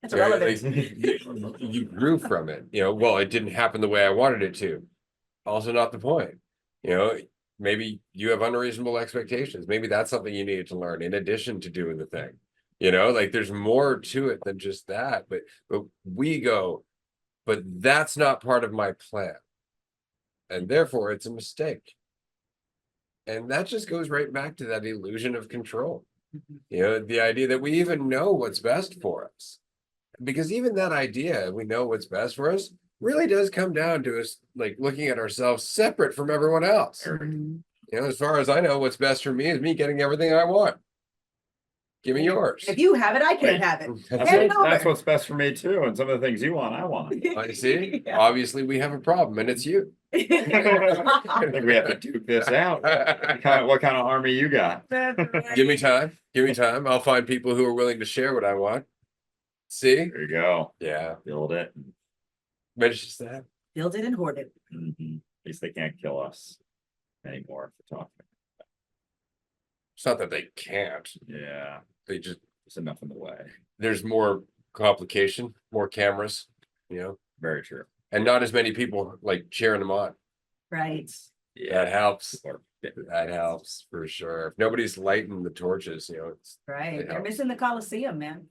That's Right? irrelevant. Like, you grew from it, you know, well, it didn't happen the way I wanted it to. Also not the point. You know, maybe you have unreasonable expectations. Maybe that's something you needed to learn in addition to doing the thing. You know, like there's more to it than just that. But we go, but that's not part of my plan. And therefore it's a mistake. And that just goes right back to that illusion of control. You know, the idea that we even know what's best for us. Because even that idea, we know what's best for us, really does come down to us like looking at ourselves separate from everyone else. Mhm. You know, as far as I know, what's best for me is me getting everything I want. Give me yours. If you have it, I can't have it. That's Hand it. it over. That's what's best for me too. And some of the things you want, I want. I see. Yeah. Obviously, we have a problem, and it's you. I think we have to duke this out. What kind of army you got? Give me time. Give me time. I'll find people who are willing to share what I want. See? There you go. Yeah. Build it. But it's just that. Build it and hoard it. Mhm. At least they can't kill us anymore for talking. It's not that they can't. Yeah, They just, there's enough in the way. there's more complication, more cameras, you know, Very true. and not as many people like cheering them on. Right. That helps. Or- That helps for sure. If nobody's lighting the torches, you know, it's Right. It They're helps. missing the Coliseum, man.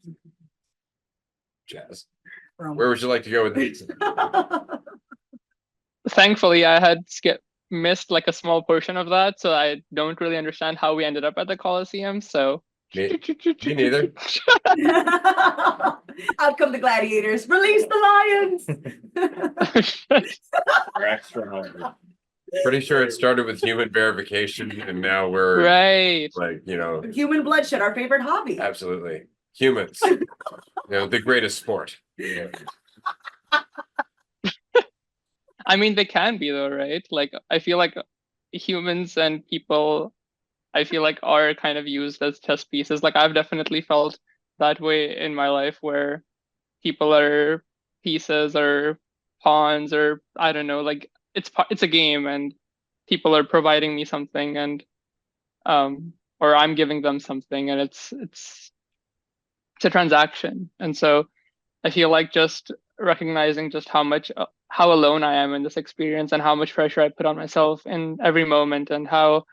jazz. From- Where would you like to go with this? Thankfully, I had missed like a small portion of that, so I don't really understand how we ended up at the Coliseum. So Me neither. Out come the gladiators. Release the lions. We're extra hungry. Pretty sure it started with human verification, and now we're Right. like, you know, Human bloodshed, our favorite hobby. absolutely humans. You know, the greatest sport. Yeah. I mean, they can be though, right? Like, I feel like humans and people, I feel like are kind of used as chess pieces. Like, I've definitely felt that way in my life where people are pieces or pawns or I don't know, like it's a game and people are providing me something and or I'm giving them something and it's a transaction. And so I feel like just recognizing just how alone I am in this experience and how much pressure I put on myself in every moment and how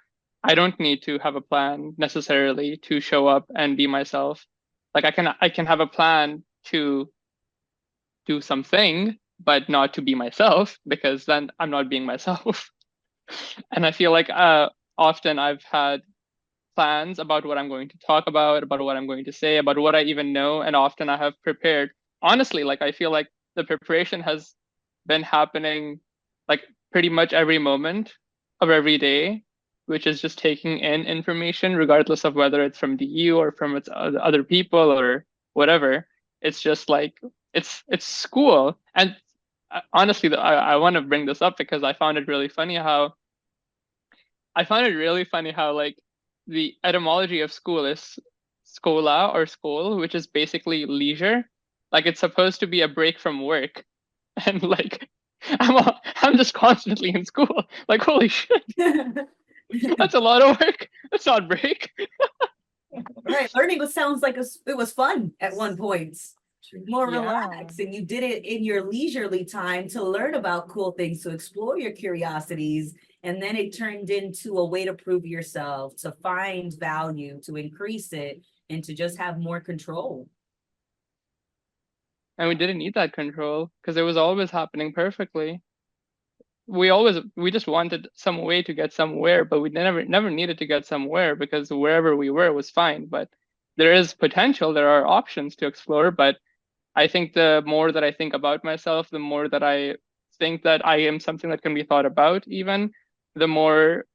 I don't need to have a plan necessarily to show up and be myself. Like I can have a plan to do something, but not to be myself because then I'm not being myself. And I feel like often I've had plans about what I'm going to talk about what I'm going to say, about what I even know, and often I have prepared. Honestly, like I feel like the preparation has been happening like pretty much every moment of every day, which is just taking in information, regardless of whether it's from DU or from its other people or whatever. It's just like it's school. And honestly, I want to bring this up because I found it really funny how I find it really funny how like the etymology of school is scola or school, which is basically leisure. Like it's supposed to be a break from work, and like I'm just constantly in school. Like holy shit, that's a lot of work. That's not break. Right, learning sounds like it was fun at one point, more Yeah. relaxed, and you did it in your leisurely time to learn about cool things, to explore your curiosities, and then it turned into a way to prove yourself, to find value, to increase it, and to just have more control. And we didn't need that control because it was always happening perfectly. We just wanted some way to get somewhere, but we never needed to get somewhere because wherever we were was fine. But there is potential, there are options to explore. But I think the more that I think about myself, the more that I think that I am something that can be thought about, even the more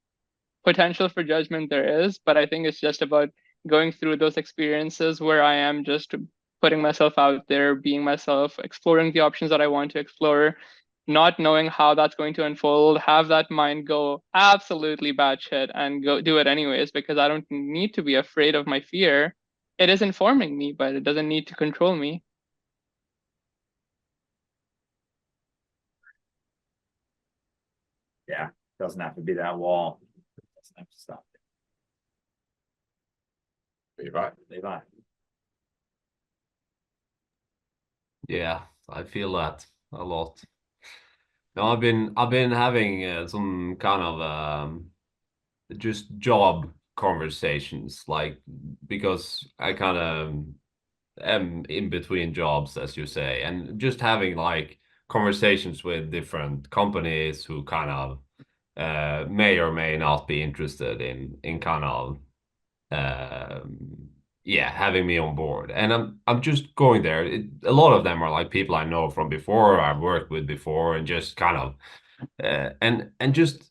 potential for judgment there is. But I think it's just about going through those experiences where I am just putting myself out there, being myself, exploring the options that I want to explore, not knowing how that's going to unfold, have that mind go absolutely batshit and go do it anyways, because I don't need to be afraid of my fear. It is informing me, but it doesn't need to control me. Yeah, doesn't have to be that wall. Doesn't have to stop it. Levi. Yeah, I feel that a lot. No, I've been having some kind of just job conversations, like because I kind of am in between jobs, as you say, and just having like conversations with different companies who kind of may or may not be interested in kind of yeah, having me on board. And I'm just going there. A lot of them are like people I know from before, I've worked with before, and just kind of and just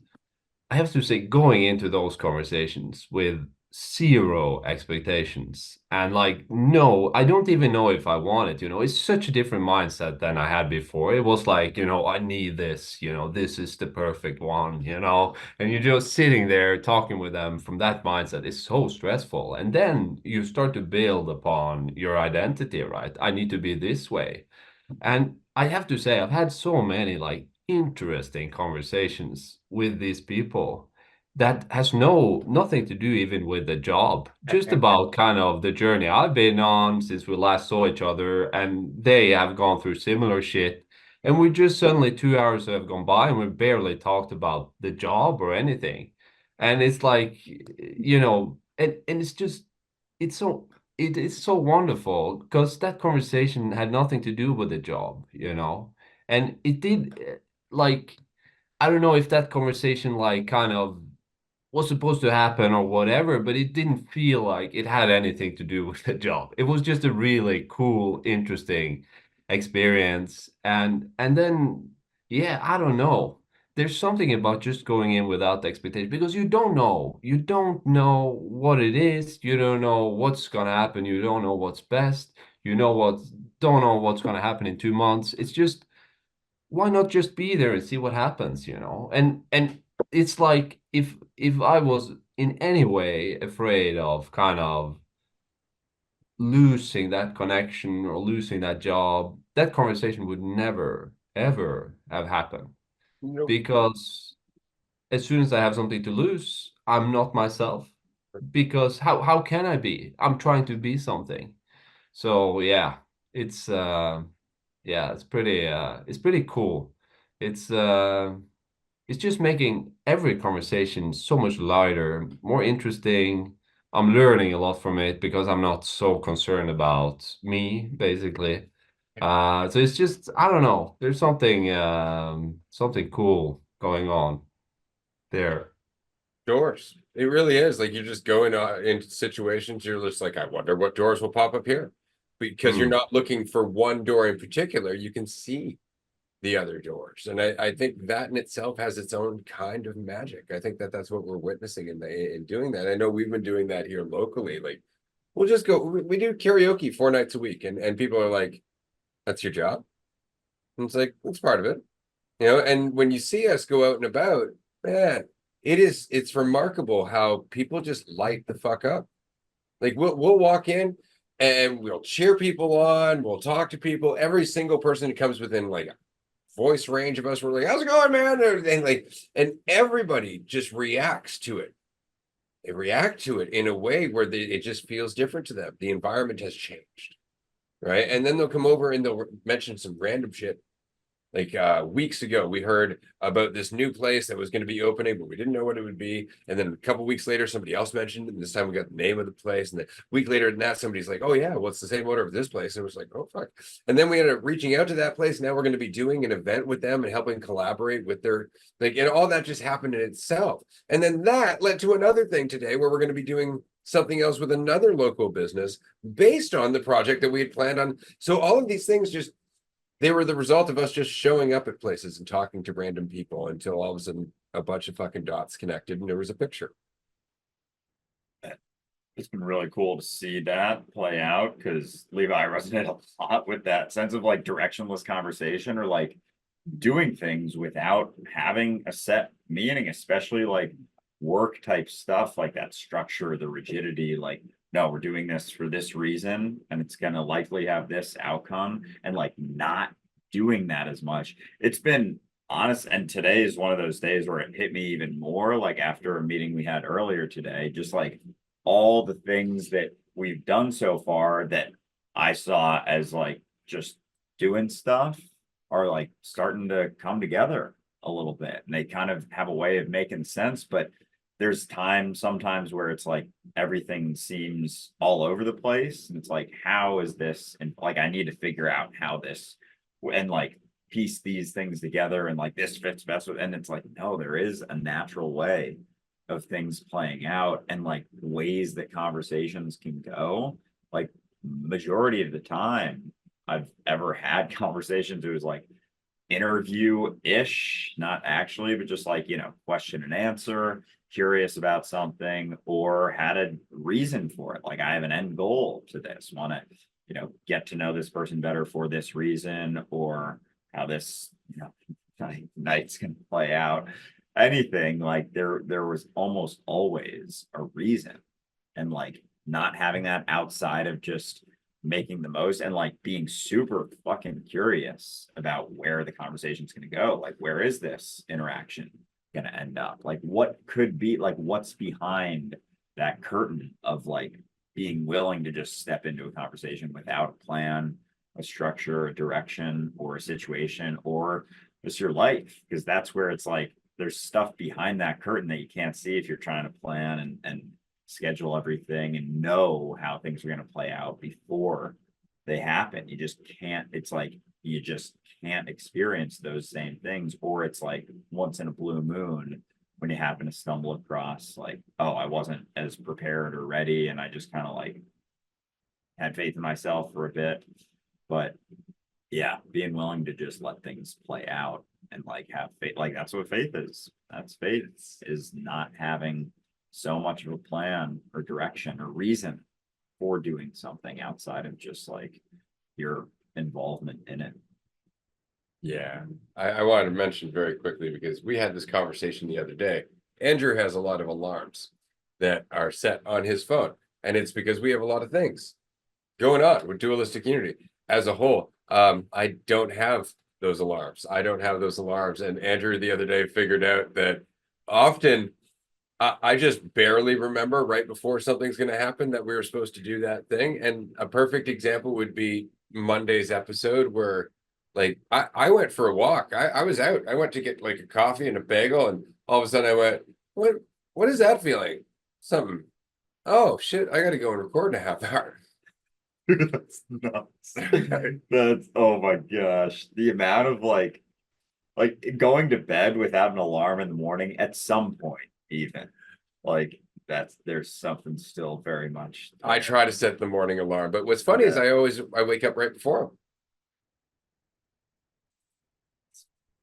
I have to say, going into those conversations with zero expectations and like, no, I don't even know if I want it, it's such a different mindset than I had before. It was like, I need this, this is the perfect one, and you're just sitting there talking with them from that mindset. It's so stressful. And then you start to build upon your identity, right? I need to be this way. And I have to say, I've had so many like interesting conversations with these people that has nothing to do even with the job, just about kind of the journey I've been on since we last saw each other, and they have gone through similar shit. And we just suddenly 2 hours have gone by and we barely talked about the job or anything. And it's like, and it's just, it's so it is so wonderful because that conversation had nothing to do with the job, and it did like I don't know if that conversation like kind of was supposed to happen or whatever, but it didn't feel like it had anything to do with the job. It was just a really cool, interesting experience. And then yeah, I don't know. There's something about just going in without expectation because you don't know. You don't know what it is. You don't know what's gonna happen. You don't know what's best. Don't know what's gonna happen in 2 months. It's just why not just be there and see what happens, And it's like if I was in any way afraid of kind of losing that connection or losing that job, that conversation would never, ever have happened. Nope. Because as soon as I have something to lose, I'm not myself. Because how can I be? I'm trying to be something. So yeah, it's it's pretty cool. It's it's just making every conversation so much lighter, more interesting. I'm learning a lot from it because I'm not so concerned about me, basically. So it's just, I don't know, there's something cool going on there. Doors. It really is. Like you're just going into situations, you're just like, I wonder what doors will pop up here. Because you're not looking for one door in particular, you can see the other doors. And I think that in itself has its own kind of magic. I think that's what we're witnessing in doing that. I know we've been doing that here locally. Like we'll just go, we do karaoke 4 nights a week, and people are like, that's your job? And it's like, it's part of it. And when you see us go out and about, man, it's remarkable how people just light the fuck up. Like we'll walk in and we'll cheer people on, we'll talk to people. Every single person that comes within like voice range of us, we're like, how's it going, man? And everybody just reacts to it. They react to it in a way where it just feels different to them. The environment has changed, right? And then they'll come over and they'll mention some random shit. Like weeks ago, we heard about this new place that was going to be opening, but we didn't know what it would be. And then a couple weeks later, somebody else mentioned it. And this time we got the name of the place. And then a week later than that, somebody's like, oh yeah, well, it's the same owner of this place. And it was like, oh fuck. And then we ended up reaching out to that place. Now we're going to be doing an event with them and helping collaborate with their, like, and all that just happened in itself. And then that led to another thing today where we're going to be doing something else with another local business based on the project that we had planned on. So all of these things just, they were the result of us just showing up at places and talking to random people until all of a sudden a bunch of fucking dots connected and there was a picture. It's been really cool to see that play out because Levi resonated a lot with that sense of like directionless conversation or like doing things without having a set meaning, especially like work type stuff like that structure, the rigidity, like, no, we're doing this for this reason and it's going to likely have this outcome, and like not doing that as much. It's been honest, and today is one of those days where it hit me even more, like after a meeting we had earlier today, just like all the things that we've done so far that I saw as like just doing stuff are like starting to come together a little bit, and they kind of have a way of making sense. But there's times sometimes where it's like everything seems all over the place, and it's like, how is this? And like, I need to figure out how this, and like piece these things together, and like this fits best with, and it's like, no, there is a natural way of things playing out, and like ways that conversations can go. Like majority of the time I've ever had conversations, it was like interview-ish, not actually, but just like, you know, question and answer, curious about something, or had a reason for it. Like I have an end goal to this, want to, you know, get to know this person better for this reason, or how this, you know, night's can play out. Anything like there was almost always a reason, and like not having that outside of just making the most, and like being super fucking curious about where the conversation's going to go. Like, where is this interaction going to end up? Like, what could be, like, what's behind that curtain of like being willing to just step into a conversation without a plan, a structure, a direction, or a situation, or just your life? Because that's where it's like there's stuff behind that curtain that you can't see if you're trying to plan and schedule everything and know how things are going to play out before they happen. You just can't, it's like you just can't experience those same things. Or it's like once in a blue moon when you happen to stumble across like, oh, I wasn't as prepared or ready, and I just kind of like had faith in myself for a bit. But yeah, being willing to just let things play out and like have faith, like that's what faith is. That's faith, is not having so much of a plan or direction or reason for doing something outside of just like your involvement in it. Yeah, I wanted to mention very quickly because we had this conversation the other day. Andrew has a lot of alarms that are set on his phone, and it's because we have a lot of things going on with Dualistic Unity as a whole. I don't have those alarms. I don't have those alarms. And Andrew the other day figured out that often I just barely remember right before something's going to happen that we were supposed to do that thing. And a perfect example would be Monday's episode where like I went for a walk. I was out. I went to get like a coffee and a bagel, and all of a sudden I went, what is that feeling? Something. Oh shit, I gotta go and record in a half hour. That's nuts. That's, oh my gosh, the amount of like going to bed without an alarm in the morning at some point, even like there's something still very much there. I try to set the morning alarm, but what's funny is I wake up right before him.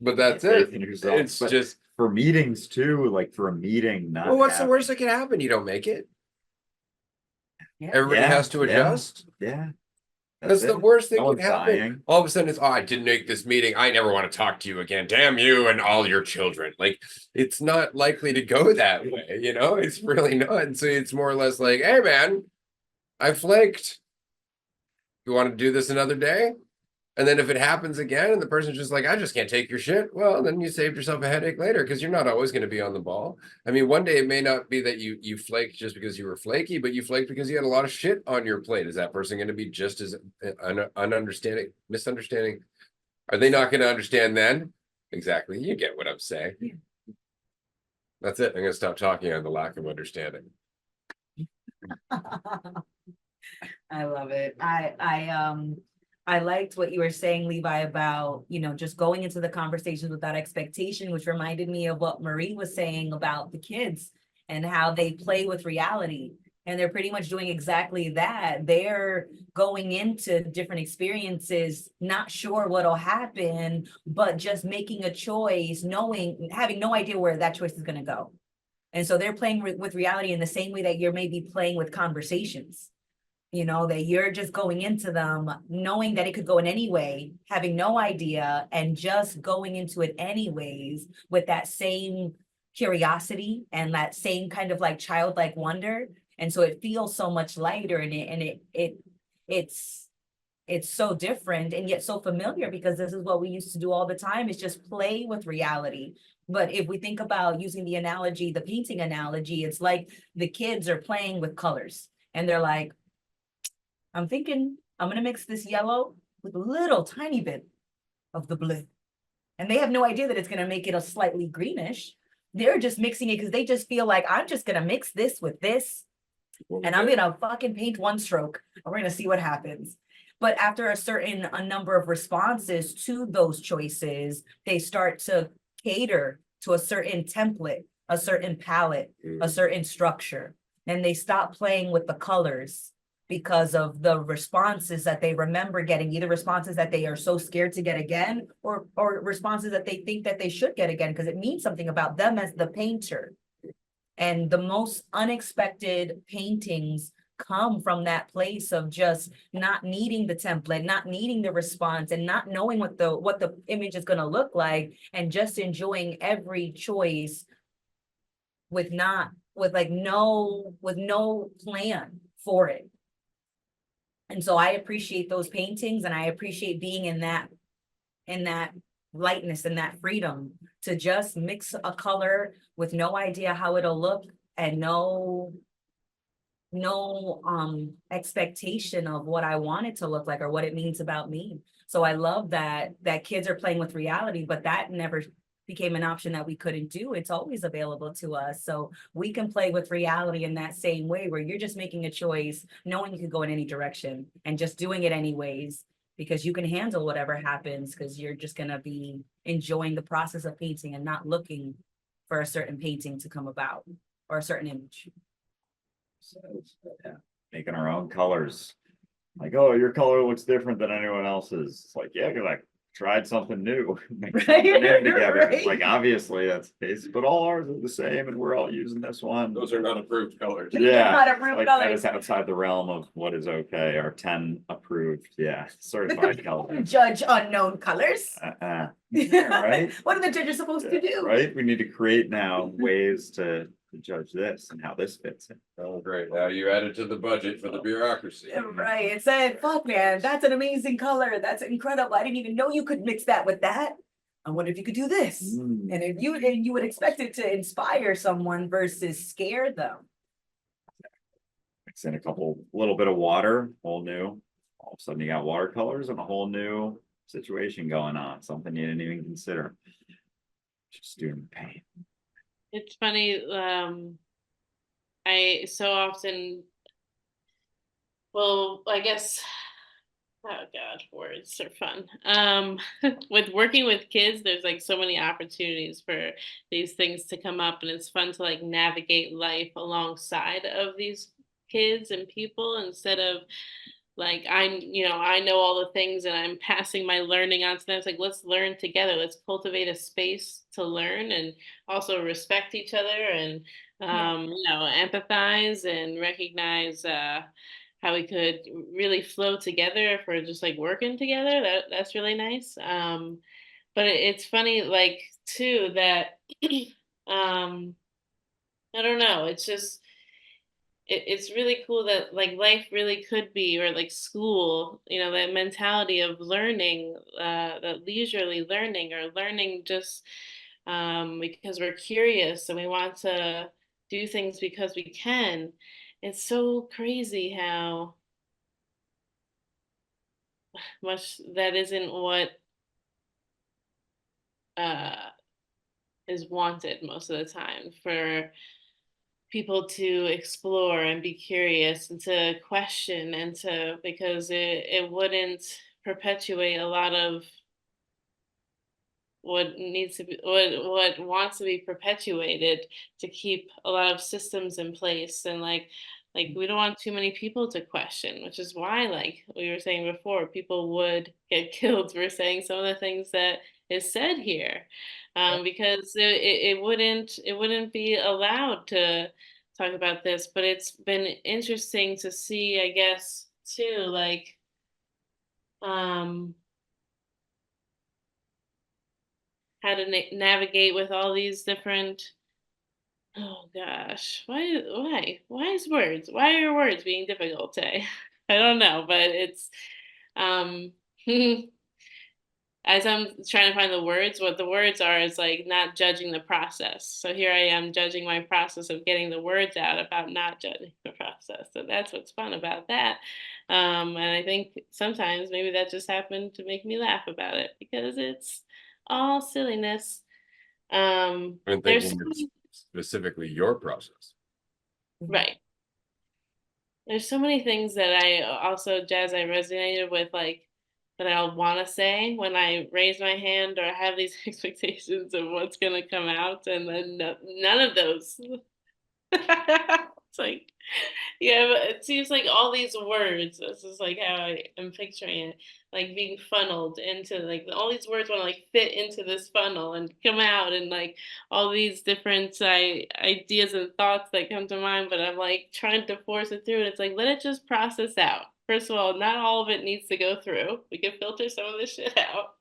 But that's it. Faith in yourself. It's But just, for meetings too, like for a meeting, not well, what's the have- worst that can happen? You don't make it. Yeah. Everybody Yeah, has to yeah. adjust. Yeah. That's the it. worst thing No can one's happen. dying. All of a sudden, it's, oh, I didn't make this meeting. I never want to talk to you again. Damn you and all your children. Like, it's not likely to go that way, you know? It's really not. And so it's more or less like, hey, man, I flaked. You want to do this another day? And then if it happens again and the person's just like, I just can't take your shit, well, then you saved yourself a headache later because you're not always going to be on the ball. I mean, one day it may not be that you flaked just because you were flaky, but you flaked because you had a lot of shit on your plate. Is that person going to be just as misunderstanding? Are they not going to understand then? Exactly. You get what I'm saying. Yeah. That's it. I'm going to stop talking on the lack of understanding. I love it. I liked what you were saying, Levi, about, you know, just going into the conversations without expectation, which reminded me of what Marie was saying about the kids and how they play with reality. And they're pretty much doing exactly that. They're going into different experiences, not sure what'll happen, but just making a choice, having no idea where that choice is going to go. And so they're playing with reality in the same way that you're maybe playing with conversations. You know, that you're just going into them knowing that it could go in any way, having no idea, and just going into it anyways with that same curiosity and that same kind of like childlike wonder. And so it feels so much lighter, and it's so different and yet so familiar, because this is what we used to do all the time, is just play with reality. But if we think about using the analogy, the painting analogy, it's like the kids are playing with colors and they're like, I'm thinking I'm going to mix this yellow with a little tiny bit of the blue. And they have no idea that it's going to make it a slightly greenish. They're just mixing it because they just feel like, I'm just going to mix this with this. And I'm going to fucking paint one stroke. And we're going to see what happens. But after a number of responses to those choices, they start to cater to a certain template, a certain palette, a certain structure. And they stop playing with the colors because of the responses that they remember getting, either responses that they are so scared to get again, or responses that they think that they should get again, because it means something about them as the painter. And the most unexpected paintings come from that place of just not needing the template, not needing the response, and not knowing what the image is going to look like, and just enjoying every choice with no plan for it. And so I appreciate those paintings, and I appreciate being in that lightness and that freedom to just mix a color with no idea how it'll look, and no expectation of what I want it to look like or what it means about me. So I love that kids are playing with reality, but that never became an option that we couldn't do. It's always available to us. So we can play with reality in that same way, where you're just making a choice, knowing you could go in any direction and just doing it anyways, because you can handle whatever happens, because you're just going to be enjoying the process of painting and not looking for a certain painting to come about or a certain image. So, yeah, making our own colors. Like, oh, your color looks different than anyone else's. It's like, yeah, because I tried something new. Make something new together. It's like, obviously that's the case, but all ours are the same and we're all using this one. Those are not approved colors. Yeah, Not approved like colors. that is outside the realm of what is okay. Our 10 approved, certified colors. Judge unknown colors. Right? What are the judges supposed to do? Right? We need to create now ways to judge this and how this fits in. Oh, great. Now you added to the budget for the bureaucracy. Right. It said, fuck, man, that's an amazing color. That's incredible. I didn't even know you could mix that with that. I wonder if you could do this. And if you would expect it to inspire someone versus scare them. Mix in a little bit of water, whole new. All of a sudden you got watercolors and a whole new situation going on. Something you didn't even consider. Just doing paint. It's funny, I so often, well, I guess, oh God, words are fun. With working with kids, there's like so many opportunities for these things to come up, and it's fun to like navigate life alongside of these kids and people, instead of like, I know all the things and I'm passing my learning on to them. It's like, let's learn together. Let's cultivate a space to learn and also respect each other and, empathize and recognize how we could really flow together if we're just like working together. That's really nice. But it's funny, like too, that I don't know. It's just it's really cool that like life really could be, or like school, that mentality of learning, that leisurely learning, or learning just because we're curious and we want to do things because we can. It's so crazy how much that isn't what uh, is wanted most of the time, for people to explore and be curious and to question, and to, because it wouldn't perpetuate a lot of what needs to be, what wants to be perpetuated, to keep a lot of systems in place. And like we don't want too many people to question, which is why, like we were saying before, people would get killed for saying some of the things that is said here, because it wouldn't be allowed to talk about this. But it's been interesting to see, I guess, too, like um how to navigate with all these different, oh gosh, why is words, why are words being difficult today? I don't know, but it's um as I'm trying to find the words, what the words are is like not judging the process. So here I am judging my process of getting the words out about not judging the process. So that's what's fun about that. And I think sometimes maybe that just happened to make me laugh about it, because it's all silliness. I'm There's thinking it's specifically your process. right. There's so many things that I also, Jazz, I resonated with, like that I'll want to say when I raise my hand or have these expectations of what's gonna come out, and then none of those. It's like, yeah, but it seems like all these words, this is like how I am picturing it, like being funneled into, like all these words want to like fit into this funnel and come out, and like all these different ideas and thoughts that come to mind, but I'm like trying to force it through, and it's like, let it just process out. First of all, not all of it needs to go through. We can filter some of this shit out.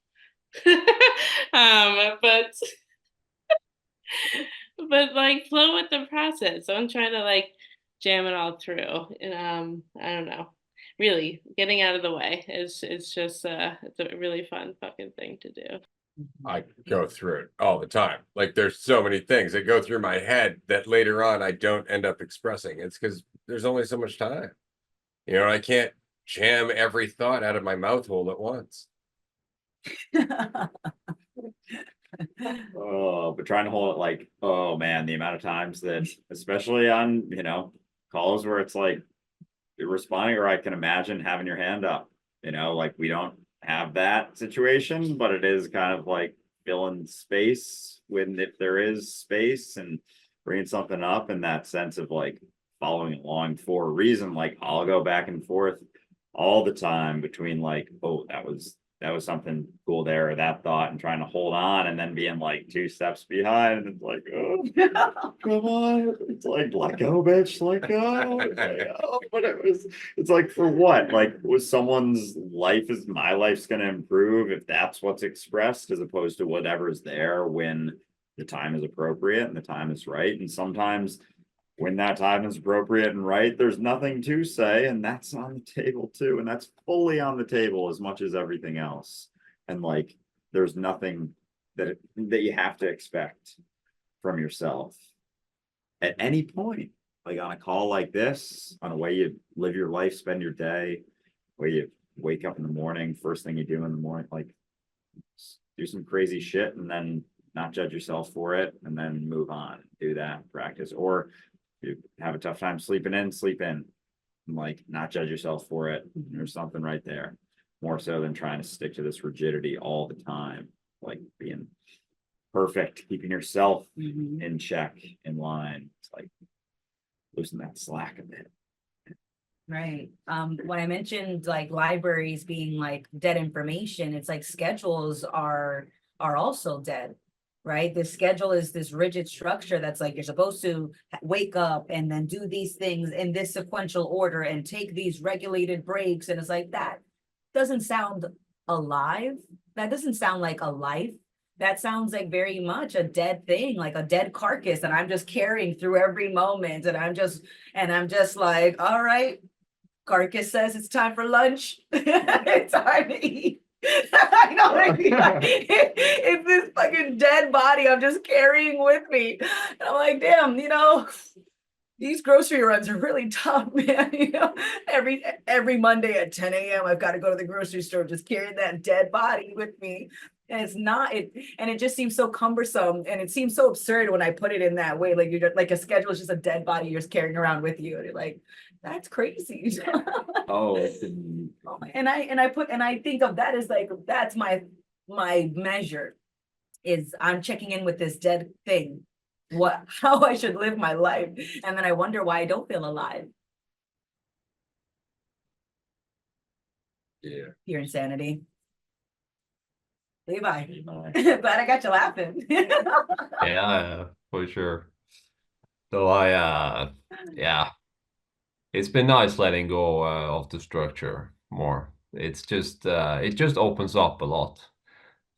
But like flow with the process. So I'm trying to like jam it all through. And I don't know. Really getting out of the way is, it's just it's a really fun fucking thing to do. I go through it all the time. Like there's so many things that go through my head that later on I don't end up expressing. It's because there's only so much time. I can't jam every thought out of my mouth hole at once. Oh, but trying to hold it, like, oh man, the amount of times that, especially on, calls where it's like you're responding, or I can imagine having your hand up, like we don't have that situation, but it is kind of like filling space when, if there is space, and bringing something up in that sense of like following along for a reason. Like I'll go back and forth all the time between like, oh, that was something cool there, or that thought, and trying to hold on, and then being like 2 steps behind, and it's like, oh, come on, it's like, let go, bitch, let go. It's like, oh, but it's like, for what? Like, was someone's life, is my life's gonna improve if that's what's expressed, as opposed to whatever's there when the time is appropriate and the time is right. And sometimes when that time is appropriate and right, there's nothing to say, and that's on the table too, and that's fully on the table as much as everything else. And like, there's nothing that you have to expect from yourself at any point, like on a call like this, on a way you live your life, spend your day, way you wake up in the morning, first thing you do in the morning, like do some crazy shit, and then not judge yourself for it, and then move on, do that practice. Or you have a tough time sleeping in, sleep in, and like not judge yourself for it. There's something right there, more so than trying to stick to this rigidity all the time, like being perfect, keeping yourself in check, in line. It's like loosen that slack a bit. Right. When I mentioned like libraries being like dead information, it's like schedules are also dead. right? This schedule is this rigid structure that's like you're supposed to wake up and then do these things in this sequential order and take these regulated breaks. And it's like that doesn't sound alive. That doesn't sound like a life. That sounds like very much a dead thing, like a dead carcass that I'm just carrying through every moment. And I'm just like, all right, carcass says it's time for lunch. It's time to eat. I know what I mean. It's this fucking dead body I'm just carrying with me. And I'm like, damn, these grocery runs are really tough, man. Every Monday at 10 a.m. I've got to go to the grocery store, just carrying that dead body with me. And it's not it, and it just seems so cumbersome, and it seems so absurd when I put it in that way. Like you're just, like a schedule is just a dead body you're just carrying around with you, and you're like, that's crazy. Oh, And I think of that as like that's my measure is I'm checking in with this dead thing, how I should live my life, and then I wonder why I don't feel alive. Yeah. Pure insanity. Levi, glad I got you laughing. Yeah, for sure. So yeah, it's been nice letting go of the structure more. It just opens up a lot.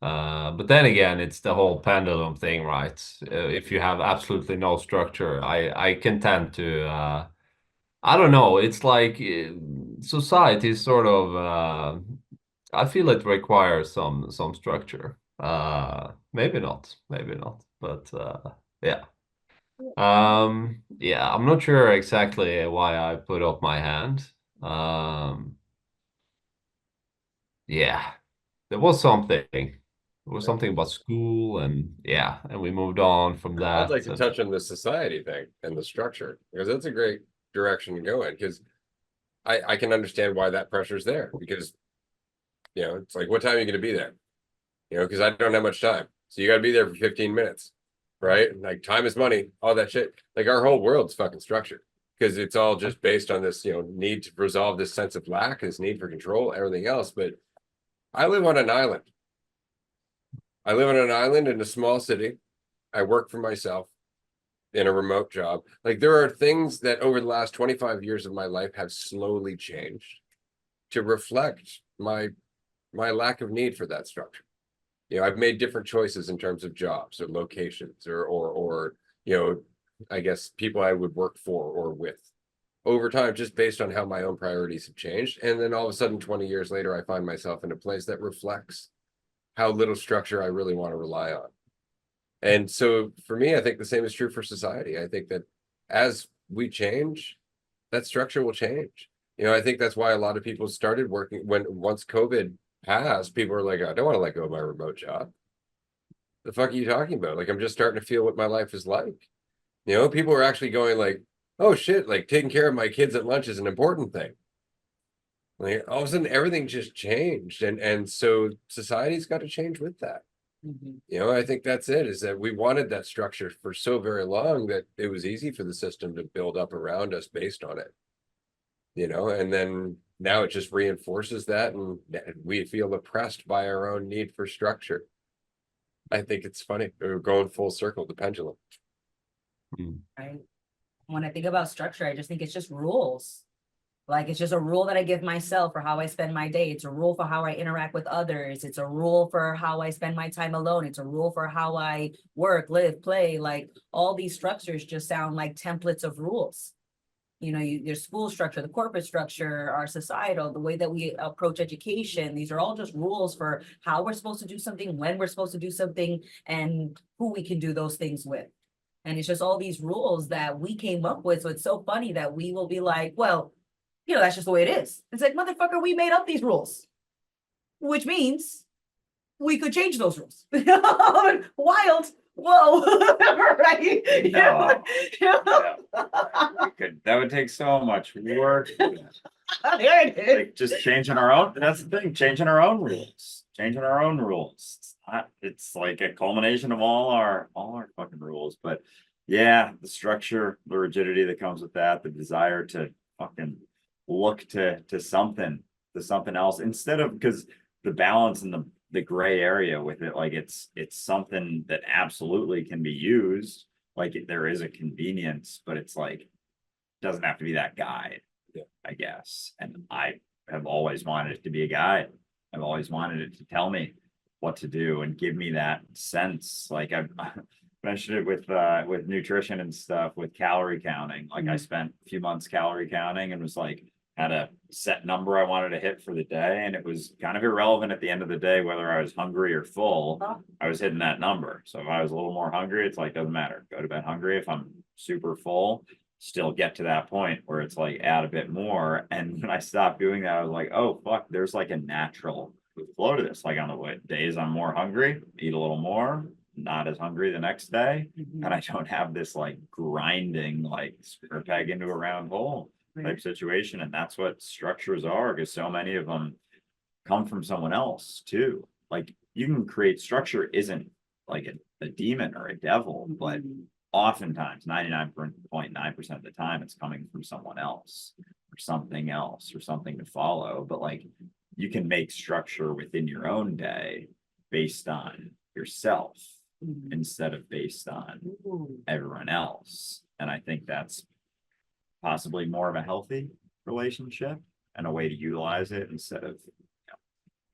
But then again, it's the whole pendulum thing, right? If you have absolutely no structure, I can tend to I don't know. It's like society is sort of. I feel it requires some structure. Maybe not, but yeah. Yeah, I'm not sure exactly why I put up my hand. Yeah, there was something. There was something about school, and yeah, and we moved on from that. I'd like to touch on the society thing and the structure, because that's a great direction to go in, because I can understand why that pressure's there, because it's like, what time are you going to be there? Because I don't have much time. So you got to be there for 15 minutes, right? Like time is money, all that shit. Like our whole world's fucking structured because it's all just based on this, need to resolve this sense of lack, this need for control, everything else. But I live on an island. I live on an island in a small city. I work for myself in a remote job. Like there are things that over the last 25 years of my life have slowly changed to reflect my lack of need for that structure. I've made different choices in terms of jobs or locations or I guess people I would work for or with over time, just based on how my own priorities have changed. And then all of a sudden, 20 years later, I find myself in a place that reflects how little structure I really want to rely on. And so for me, I think the same is true for society. I think that as we change, that structure will change. I think that's why a lot of people started working once COVID passed, people were like, I don't want to let go of my remote job. The fuck are you talking about? Like, I'm just starting to feel what my life is like. People are actually going like, oh shit, like taking care of my kids at lunch is an important thing. Like all of a sudden everything just changed. And so society's got to change with that. Mm-hmm. I think that's it, is that we wanted that structure for so very long that it was easy for the system to build up around us based on it. And then now it just reinforces that, and we feel oppressed by our own need for structure. I think it's funny. We're going full circle, the pendulum. Right. When I think about structure, I just think it's just rules. Like it's just a rule that I give myself for how I spend my day. It's a rule for how I interact with others. It's a rule for how I spend my time alone. It's a rule for how I work, live, play. Like all these structures just sound like templates of rules. Your school structure, the corporate structure, our societal, the way that we approach education. These are all just rules for how we're supposed to do something, when we're supposed to do something, and who we can do those things with. And it's just all these rules that we came up with. So it's so funny that we will be like, well, that's just the way it is. It's like, motherfucker, we made up these rules, which means we could change those rules. Wild. Whoa. Right. No. That would take so much work. There it is. Like just changing our own, that's the thing, changing our own rules. It's like a culmination of all our fucking rules. But yeah, the structure, the rigidity that comes with that, the desire to fucking look to something else instead of, because the balance and the gray area with it. Like it's something that absolutely can be used. Like there is a convenience, but it's like, doesn't have to be that guide, Yeah. I guess. And I have always wanted it to be a guide. I've always wanted it to tell me what to do and give me that sense. Like I've mentioned it with nutrition and stuff, with calorie counting. Like I spent a few months calorie counting and was like, had a set number I wanted to hit for the day. And it was kind of irrelevant at the end of the day, whether I was hungry or full, I was hitting that number. So if I was a little more hungry, it's like, doesn't matter. Go to bed hungry. If I'm super full, still get to that point where it's like add a bit more. And when I stopped doing that, I was like, oh fuck, there's like a natural flow to this. Like on the days I'm more hungry, eat a little more, not as hungry the next day. And I don't have this like grinding, like square peg into a round hole type situation. And that's what structures are, because so many of them come from someone else too. Like you can create structure isn't like a demon or a devil, but oftentimes 99.9% of the time it's coming from someone else or something to follow. But like you can make structure within your own day based on yourself instead of based on everyone else. And I think that's possibly more of a healthy relationship and a way to utilize it instead of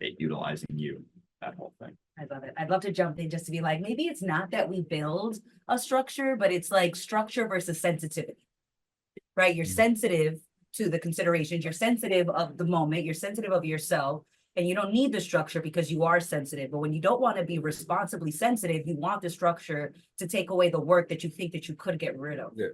it utilizing you, that whole thing. I love it. I'd love to jump in just to be like, maybe it's not that we build a structure, but it's like structure versus sensitivity, right? You're sensitive to the considerations. You're sensitive of the moment. You're sensitive of yourself, and you don't need the structure because you are sensitive. But when you don't want to be responsibly sensitive, you want the structure to take away the work that you think that you could get rid of. Yeah.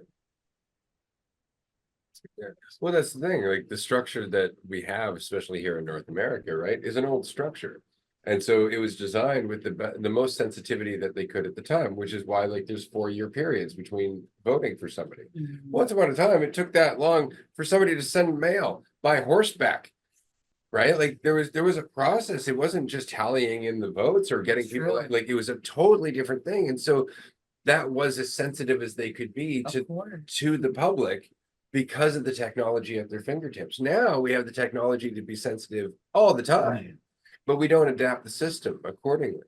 Well, that's the thing, like the structure that we have, especially here in North America, right, is an old structure. And so it was designed with the most sensitivity that they could at the time, which is why like there's 4-year periods between voting for somebody. Once upon a time, it took that long for somebody to send mail by horseback, right? Like there was a process. It wasn't just tallying in the votes or getting people, like it was a totally different thing. And so that was as sensitive as they could be to the public, because of the technology at their fingertips. Now we have the technology to be sensitive all the time, but we don't adapt the system accordingly,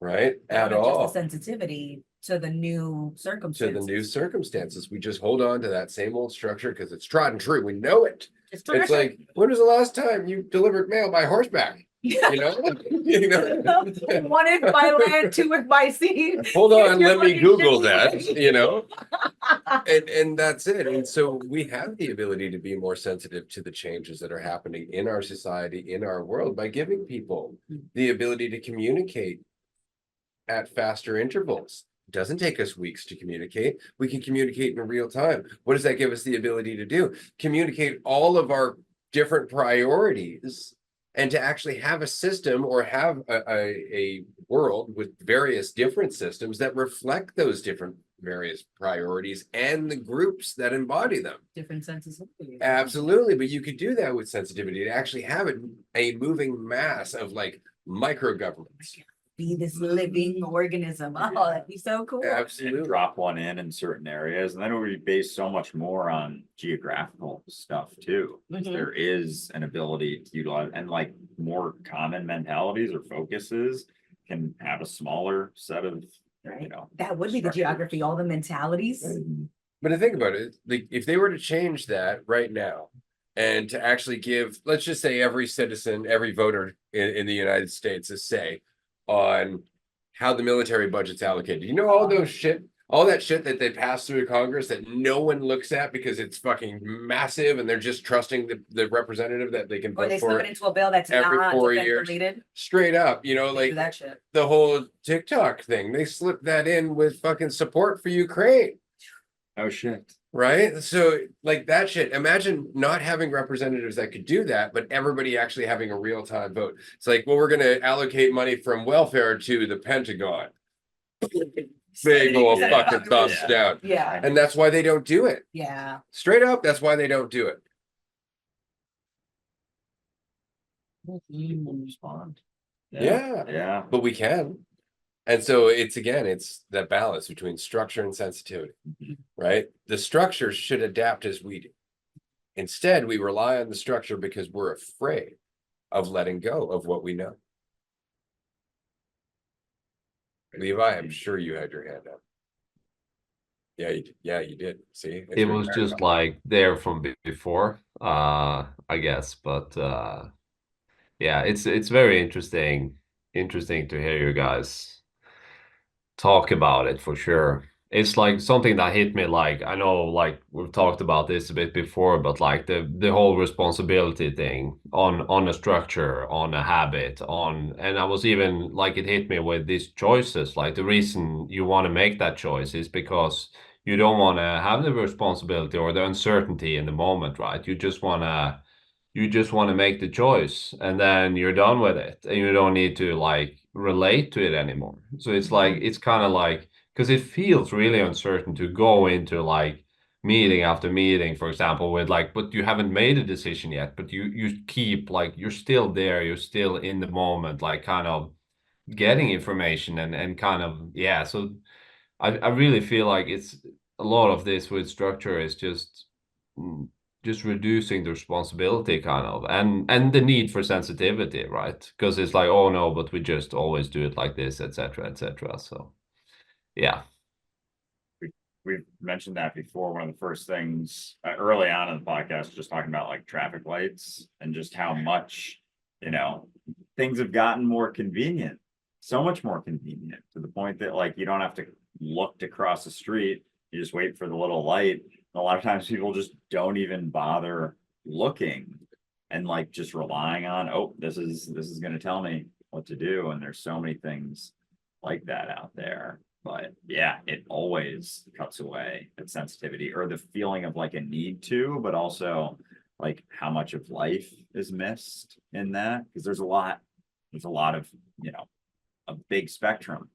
right? At all. Just the sensitivity to the new circumstances. We just hold on to that same old structure because it's tried and true. We know it. It's It's like, when was the last time you delivered mail by horseback? You know, one if by land, two if by sea. Hold on, You're let me looking Google shitty. that, you know? And that's it. And so we have the ability to be more sensitive to the changes that are happening in our society, in our world, by giving people the ability to communicate at faster intervals. It doesn't take us weeks to communicate. We can communicate in real time. What does that give us the ability to do? Communicate all of our different priorities, and to actually have a system or have a world with various different systems that reflect those different various priorities and the groups that embody them. Different senses. Absolutely, but you could do that with sensitivity, to actually have it a moving mass of like micro governments. Be this living organism. Oh, that'd be so cool. Absolutely. And drop one in certain areas, and then it would be based so much more on geographical stuff too. There is an ability to utilize, and like more common mentalities or focuses can have a smaller set of, you know, that would be the geography, all the mentalities. But to think about it, like if they were to change that right now, and to actually give, let's just say every citizen, every voter in the United States a say on how the military budget's allocated. You know, all that shit that they pass through Congress that no one looks at because it's fucking massive, and they're just trusting the representative that they can Or vote they for slip it into a bill that's every not 4 defense years. related. Straight up, you know, They like do that shit. the whole TikTok thing, they slipped that in with fucking support for Ukraine. oh shit. Right? So like that shit, imagine not having representatives that could do that, but everybody actually having a real-time vote. It's like, well, we're going to allocate money from welfare to the Pentagon. Big old fucking thumbs down. Yeah. And that's why they don't do it. Yeah. Straight up, that's why they don't do it. People respond. Yeah. But we can. And so it's that balance between structure and sensitivity, right? The structure should adapt as we do. Instead, we rely on the structure because we're afraid of letting go of what we know. Levi, I'm sure you had your hand up. Yeah, you did. See? It's It your was turn. just like there from before, I guess. But yeah, it's very interesting to hear you guys talk about it for sure. It's like something that hit me, like I know like we've talked about this a bit before, but like the whole responsibility thing on a structure, on a habit, on and I was even like it hit me with these choices. Like the reason you want to make that choice is because you don't want to have the responsibility or the uncertainty in the moment, right? You just want to make the choice and then you're done with it and you don't need to like relate to it anymore. So it's like it's kind of like because it feels really uncertain to go into like meeting after meeting, for example, with like but you haven't made a decision yet, but you keep like you're still there, you're still in the moment, like kind of getting information and kind of yeah. So I really feel like it's a lot of this with structure is mm, just reducing the responsibility kind of and the need for sensitivity, right? Because it's like, oh no, but we just always do it like this, etc., etc. So yeah. We've mentioned that before. One of the first things early on in the podcast, just talking about like traffic lights and just how much, things have gotten more convenient, so much more convenient to the point that like you don't have to look to cross the street. You just wait for the little light. And a lot of times people just don't even bother looking and like just relying on, oh, this is going to tell me what to do. And there's so many things like that out there. But yeah, it always cuts away at sensitivity or the feeling of like a need to, but also like how much of life is missed in that. Because there's a lot of, a big spectrum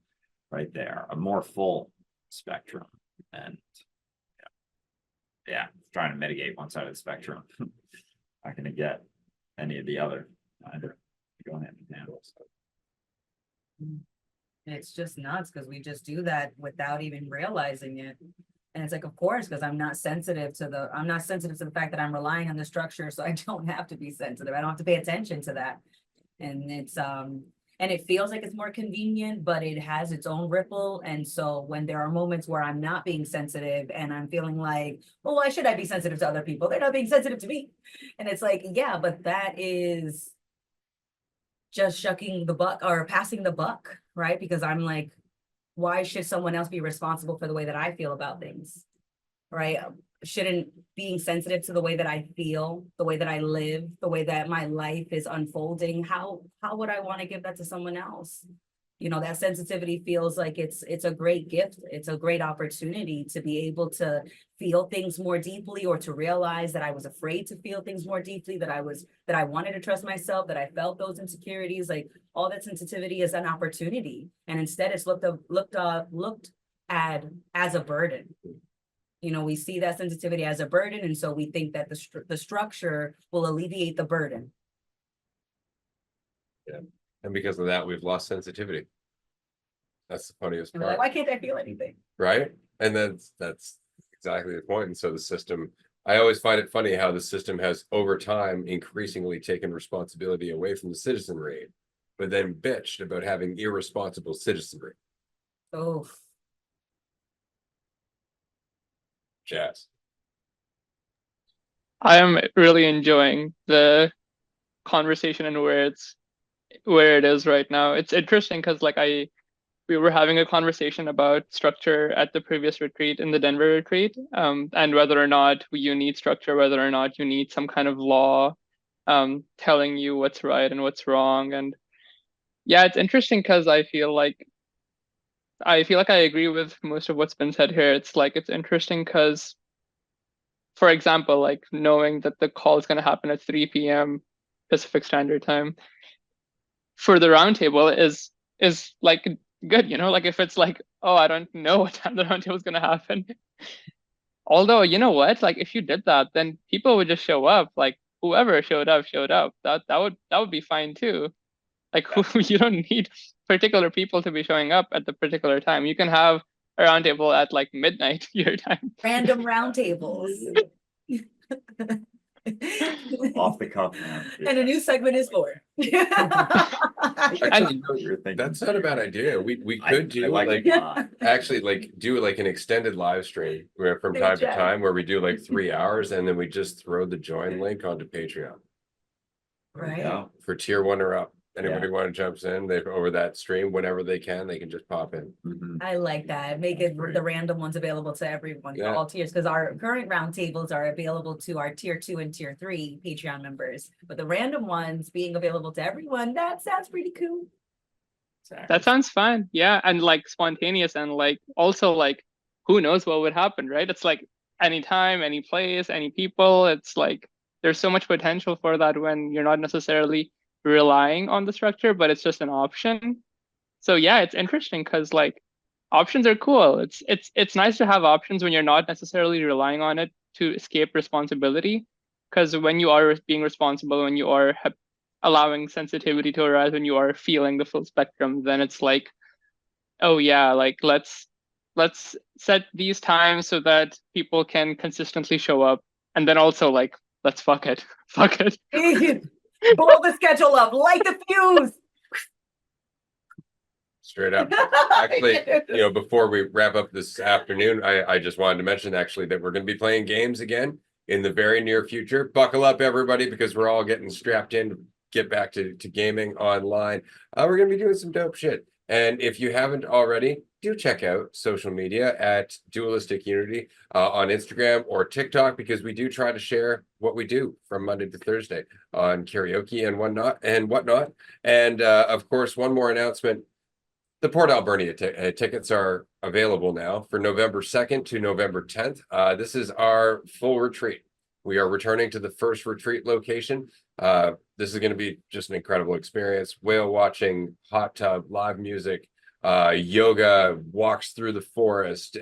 right there, a more full spectrum. And yeah, trying to mitigate one side of the spectrum. Not gonna get any of the other either. Going hand in hand. It's just nuts because we just do that without even realizing it. And it's like, of course, because I'm not sensitive to the fact that I'm relying on the structure, so I don't have to be sensitive. I don't have to pay attention to that. And and it feels like it's more convenient, but it has its own ripple. And so when there are moments where I'm not being sensitive and I'm feeling like, well, why should I be sensitive to other people? They're not being sensitive to me. And it's like, yeah, but that is just shucking the buck or passing the buck, right? Because I'm like, why should someone else be responsible for the way that I feel about things, right? Shouldn't being sensitive to the way that I feel, the way that I live, the way that my life is unfolding, how would I want to give that to someone else? That sensitivity feels like it's a great gift. It's a great opportunity to be able to feel things more deeply or to realize that I was afraid to feel things more deeply, that I wanted to trust myself, that I felt those insecurities. Like all that sensitivity is an opportunity. And instead it's looked at as a burden. We see that sensitivity as a burden. And so we think that the structure will alleviate the burden. Yeah. And because of that, we've lost sensitivity. That's the funniest And we're part. like, why can't I feel anything? Right? And that's exactly the point. And so the system, I always find it funny how the system has over time increasingly taken responsibility away from the citizenry, but then bitched about having irresponsible citizenry. Oh, Jazz. I am really enjoying the conversation and where it is right now. It's interesting because like we were having a conversation about structure at the previous retreat in the Denver retreat, and whether or not you need structure, whether or not you need some kind of law telling you what's right and what's wrong. And yeah, it's interesting because I feel like I agree with most of what's been said here. It's like it's interesting because, for example, like knowing that the call is going to happen at 3 p.m. Pacific Standard Time for the roundtable is like good, like if it's like, oh, I don't know what time the roundtable is going to happen. Although, you know what, like if you did that, then people would just show up. Like whoever showed up. That would be fine too. Like you don't need particular people to be showing up at the particular time. You can have a roundtable at like midnight your time. random roundtables. Off the cuff, man. And a new segment is for. Actually, no, You're thinking- that's not a bad idea. We I- could I do like like it a lot. actually like do like an extended live stream where from Hey, time to Jeff. time where we do like 3 hours and then we just throw the join link onto Patreon Right. Yeah. for tier 1 or up. Anybody want to jump in, they over that stream whenever they can just pop in. Mhm. I like that. Make it the random ones available to everyone, Yeah. all tiers, because our current roundtables are available to our tier 2 and tier 3 Patreon members. But the random ones being available to everyone, that sounds pretty cool. That sounds fun. Yeah. And like spontaneous and like also like who knows what would happen, right? It's like anytime, any place, any people. It's like there's so much potential for that when you're not necessarily relying on the structure, but it's just an option. So yeah, it's interesting because like options are cool. It's nice to have options when you're not necessarily relying on it to escape responsibility. Because when you are being responsible, when you are allowing sensitivity to arise, when you are feeling the full spectrum, then it's like, oh yeah, like let's set these times so that people can consistently show up. And then also like, let's fuck it. Fuck it. Blow the schedule up, light the fuse. Straight up. Actually, before we wrap up this afternoon, I just wanted to mention actually that we're going to be playing games again in the very near future. Buckle up, everybody, because we're all getting strapped in to get back to gaming online. We're going to be doing some dope shit. And if you haven't already, do check out social media at Dualistic Unity on Instagram or TikTok, because we do try to share what we do from Monday to Thursday on karaoke and whatnot. And of course, one more announcement. The Port Albernia tickets are available now for November 2nd to November 10th. This is our full retreat. We are returning to the first retreat location. This is going to be just an incredible experience. Whale watching, hot tub, live music, yoga, walks through the forest,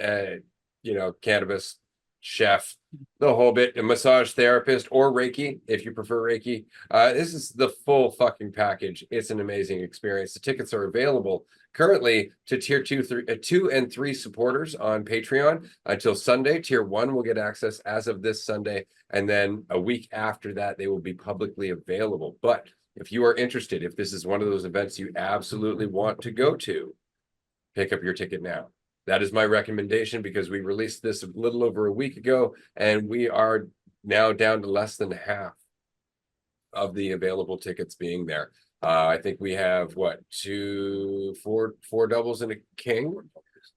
cannabis, chef, the whole bit, a massage therapist or Reiki, if you prefer Reiki. This is the full fucking package. It's an amazing experience. The tickets are available currently to tier 2 and 3 supporters on Patreon until Sunday. Tier 1 will get access as of this Sunday, and then a week after that, they will be publicly available. But if you are interested, if this is one of those events you absolutely want to go to, pick up your ticket now. That is my recommendation, because we released this a little over a week ago, and we are now down to less than half of the available tickets being there. I think we have four doubles and a king.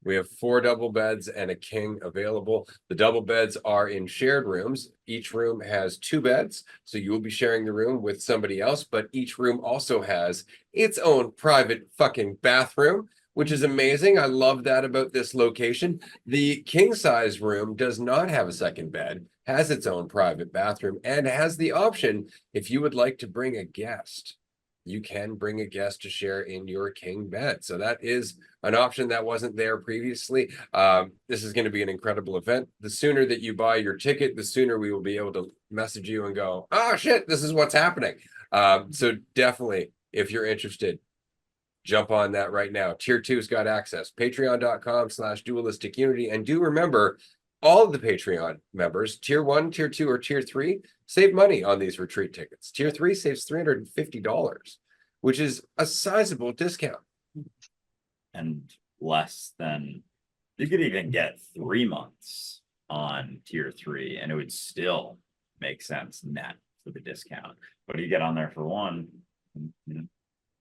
We have 4 double beds and a king available. The double beds are in shared rooms. Each room has 2 beds, so you will be sharing the room with somebody else, but each room also has its own private fucking bathroom, which is amazing. I love that about this location. The king size room does not have a second bed, has its own private bathroom, and has the option, if you would like to bring a guest, you can bring a guest to share in your king bed. So that is an option that wasn't there previously. This is going to be an incredible event. The sooner that you buy your ticket, the sooner we will be able to message you and go, oh shit, this is what's happening. So definitely, if you're interested, jump on that right now. Tier 2's got access. Patreon.com/dualistic unity. And do remember, all of the Patreon members, tier 1, tier 2, or tier 3, save money on these retreat tickets. Tier 3 saves $350, which is a sizable discount. And less than, you could even get 3 months on tier 3, and it would still make sense net for the discount. But you get on there for 1,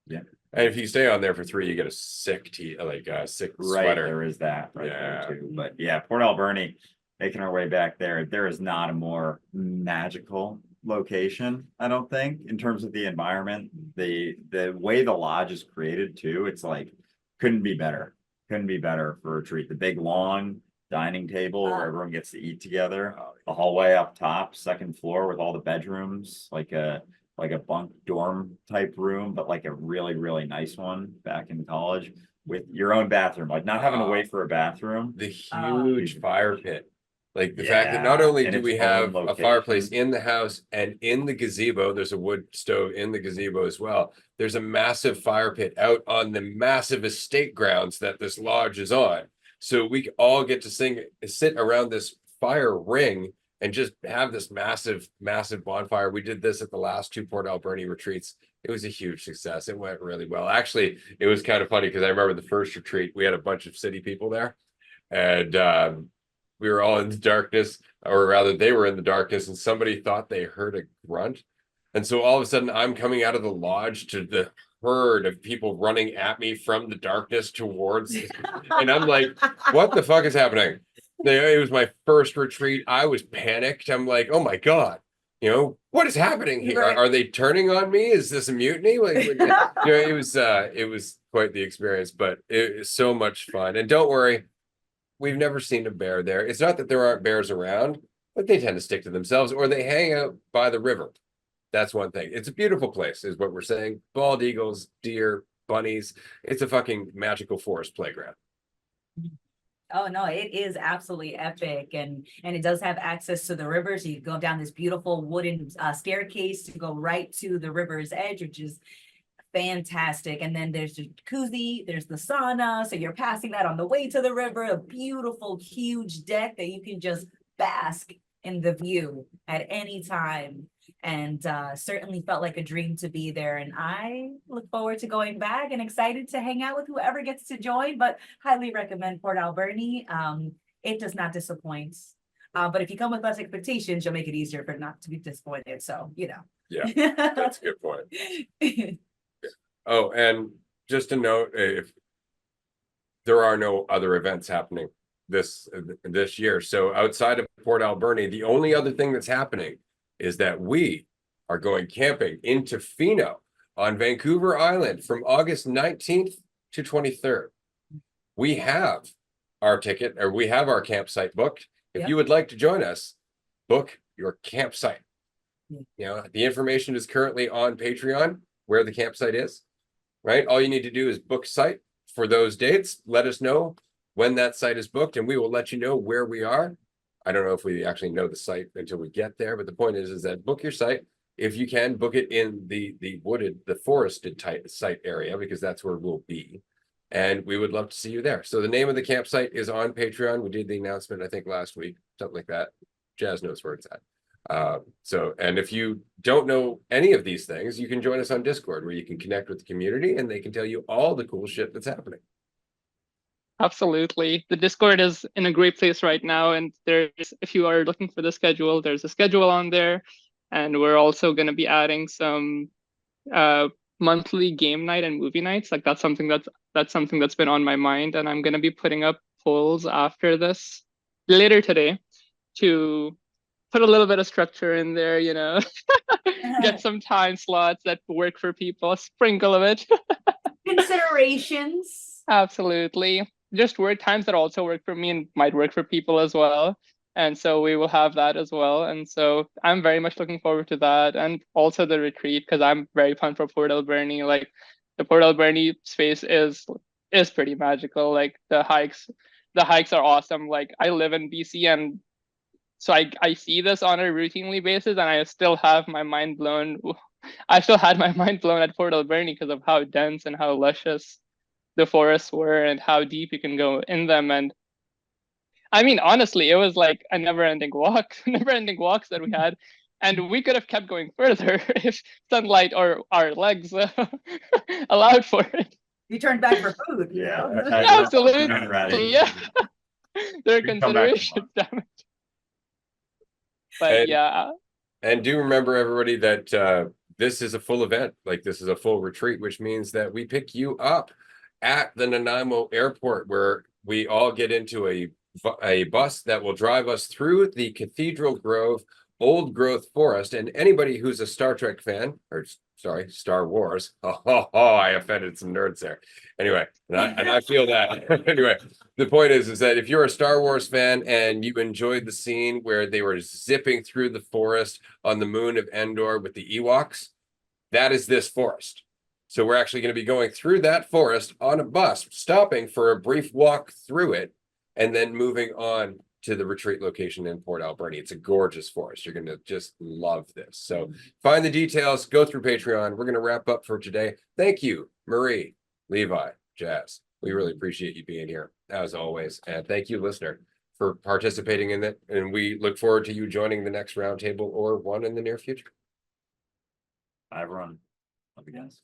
yeah. And if you stay on there for 3, you get a sick sick Right, sweater. there is that right Yeah. there too. But yeah, Port Alberni, making our way back there. There is not a more magical location, I don't think, in terms of the environment. The way the lodge is created too, it's like couldn't be better. Couldn't be better for a retreat. The big long dining table where everyone gets to eat together. The hallway up top, 2nd floor with all the bedrooms, like a bunk dorm type room, but like a really, really nice one back in college with your own bathroom, like not having to wait for a bathroom. The huge fire pit. Like the fact that not only and do its we own have a location. fireplace in the house and in the gazebo, there's a wood stove in the gazebo as well. There's a massive fire pit out on the massive estate grounds that this lodge is on. So we all get to sit around this fire ring and just have this massive, massive bonfire. We did this at the last 2 Port Alberni retreats. It was a huge success. It went really well. Actually, it was kind of funny because I remember the first retreat, we had a bunch of city people there, and we were all in the darkness, or rather they were in the darkness, and somebody thought they heard a grunt. And so all of a sudden I'm coming out of the lodge to the herd of people running at me from the darkness towards, and I'm like, what the fuck is happening? It was my first retreat. I was panicked. I'm like, oh my God, what is happening here? Right. Are they turning on me? Is this a mutiny? It was quite the experience, but it was so much fun. And don't worry, we've never seen a bear there. It's not that there aren't bears around, but they tend to stick to themselves, or they hang out by the river. That's one thing. It's a beautiful place, is what we're saying. Bald eagles, deer, bunnies. It's a fucking magical forest playground. Oh no, it is absolutely epic, and it does have access to the river. So you go down this beautiful wooden staircase to go right to the river's edge, which is fantastic. And then there's the jacuzzi, there's the sauna. So you're passing that on the way to the river, a beautiful, huge deck that you can just bask in the view at any time. And certainly felt like a dream to be there. And I look forward to going back and excited to hang out with whoever gets to join, but highly recommend Port Alberni. It does not disappoint. But if you come with less expectations, you'll make it easier for not to be disappointed. So, Yeah, that's a good point. Oh, and just a note, if there are no other events happening this year. So outside of Port Alberni, the only other thing that's happening is that we are going camping in Tofino on Vancouver Island from August 19th to 23rd. We have our ticket, or we have our campsite booked. If you would like to join us, book your campsite. The information is currently on Patreon where the campsite is, right? All you need to do is book site for those dates. Let us know when that site is booked, and we will let you know where we are. I don't know if we actually know the site until we get there, but the point is that book your site. If you can, book it in the forested site area, because that's where we'll be. And we would love to see you there. So the name of the campsite is on Patreon. We did the announcement, I think, last week, something like that. Jazz knows where it's at. And if you don't know any of these things, you can join us on Discord, where you can connect with the community and they can tell you all the cool shit that's happening. Absolutely. The Discord is in a great place right now. And if you are looking for the schedule, there's a schedule on there. And we're also going to be adding some monthly game night and movie nights. Like that's something that's been on my mind. And I'm going to be putting up polls after this later today to put a little bit of structure in there, get some time slots that work for people, a sprinkle of it. Considerations. Absolutely. Just work times that also work for me and might work for people as well. And so we will have that as well. And so I'm very much looking forward to that. And also the retreat, because I'm very pumped for Port Alberni. Like the Port Alberni space is pretty magical. Like the hikes are awesome. Like I live in BC, and so I see this on a routinely basis, and I still have my mind blown. I still had my mind blown at Port Alberni because of how dense and how luscious the forests were and how deep you can go in them. And I mean, honestly, it was like a never-ending walks that we had. And we could have kept going further if sunlight or our legs allowed for it. You turned back for food. Yeah. Absolutely. Yeah. There are considerations, damn it. But And do remember, everybody, that this is a full event. Like, this is a full retreat, which means that we pick you up at the Nanaimo airport, where we all get into a bus that will drive us through the Cathedral Grove old growth forest. And anybody who's a Star Trek fan, or sorry, Star Wars, I offended some nerds there. Anyway, and I feel that. Anyway, the point is that if you're a Star Wars fan and you enjoyed the scene where they were zipping through the forest on the moon of Endor with the Ewoks, that is this forest. So we're actually going to be going through that forest on a bus, stopping for a brief walk through it, and then moving on to the retreat location in Port Alberni. It's a gorgeous forest. You're going to just love this. So find the details, go through Patreon. We're going to wrap up for today. Thank you, Marie, Levi, Jazz. We really appreciate you being here, as always. And thank you, listener. for participating in it, and we look forward to you joining the next roundtable or one in the near future. Bye, everyone. Love you guys.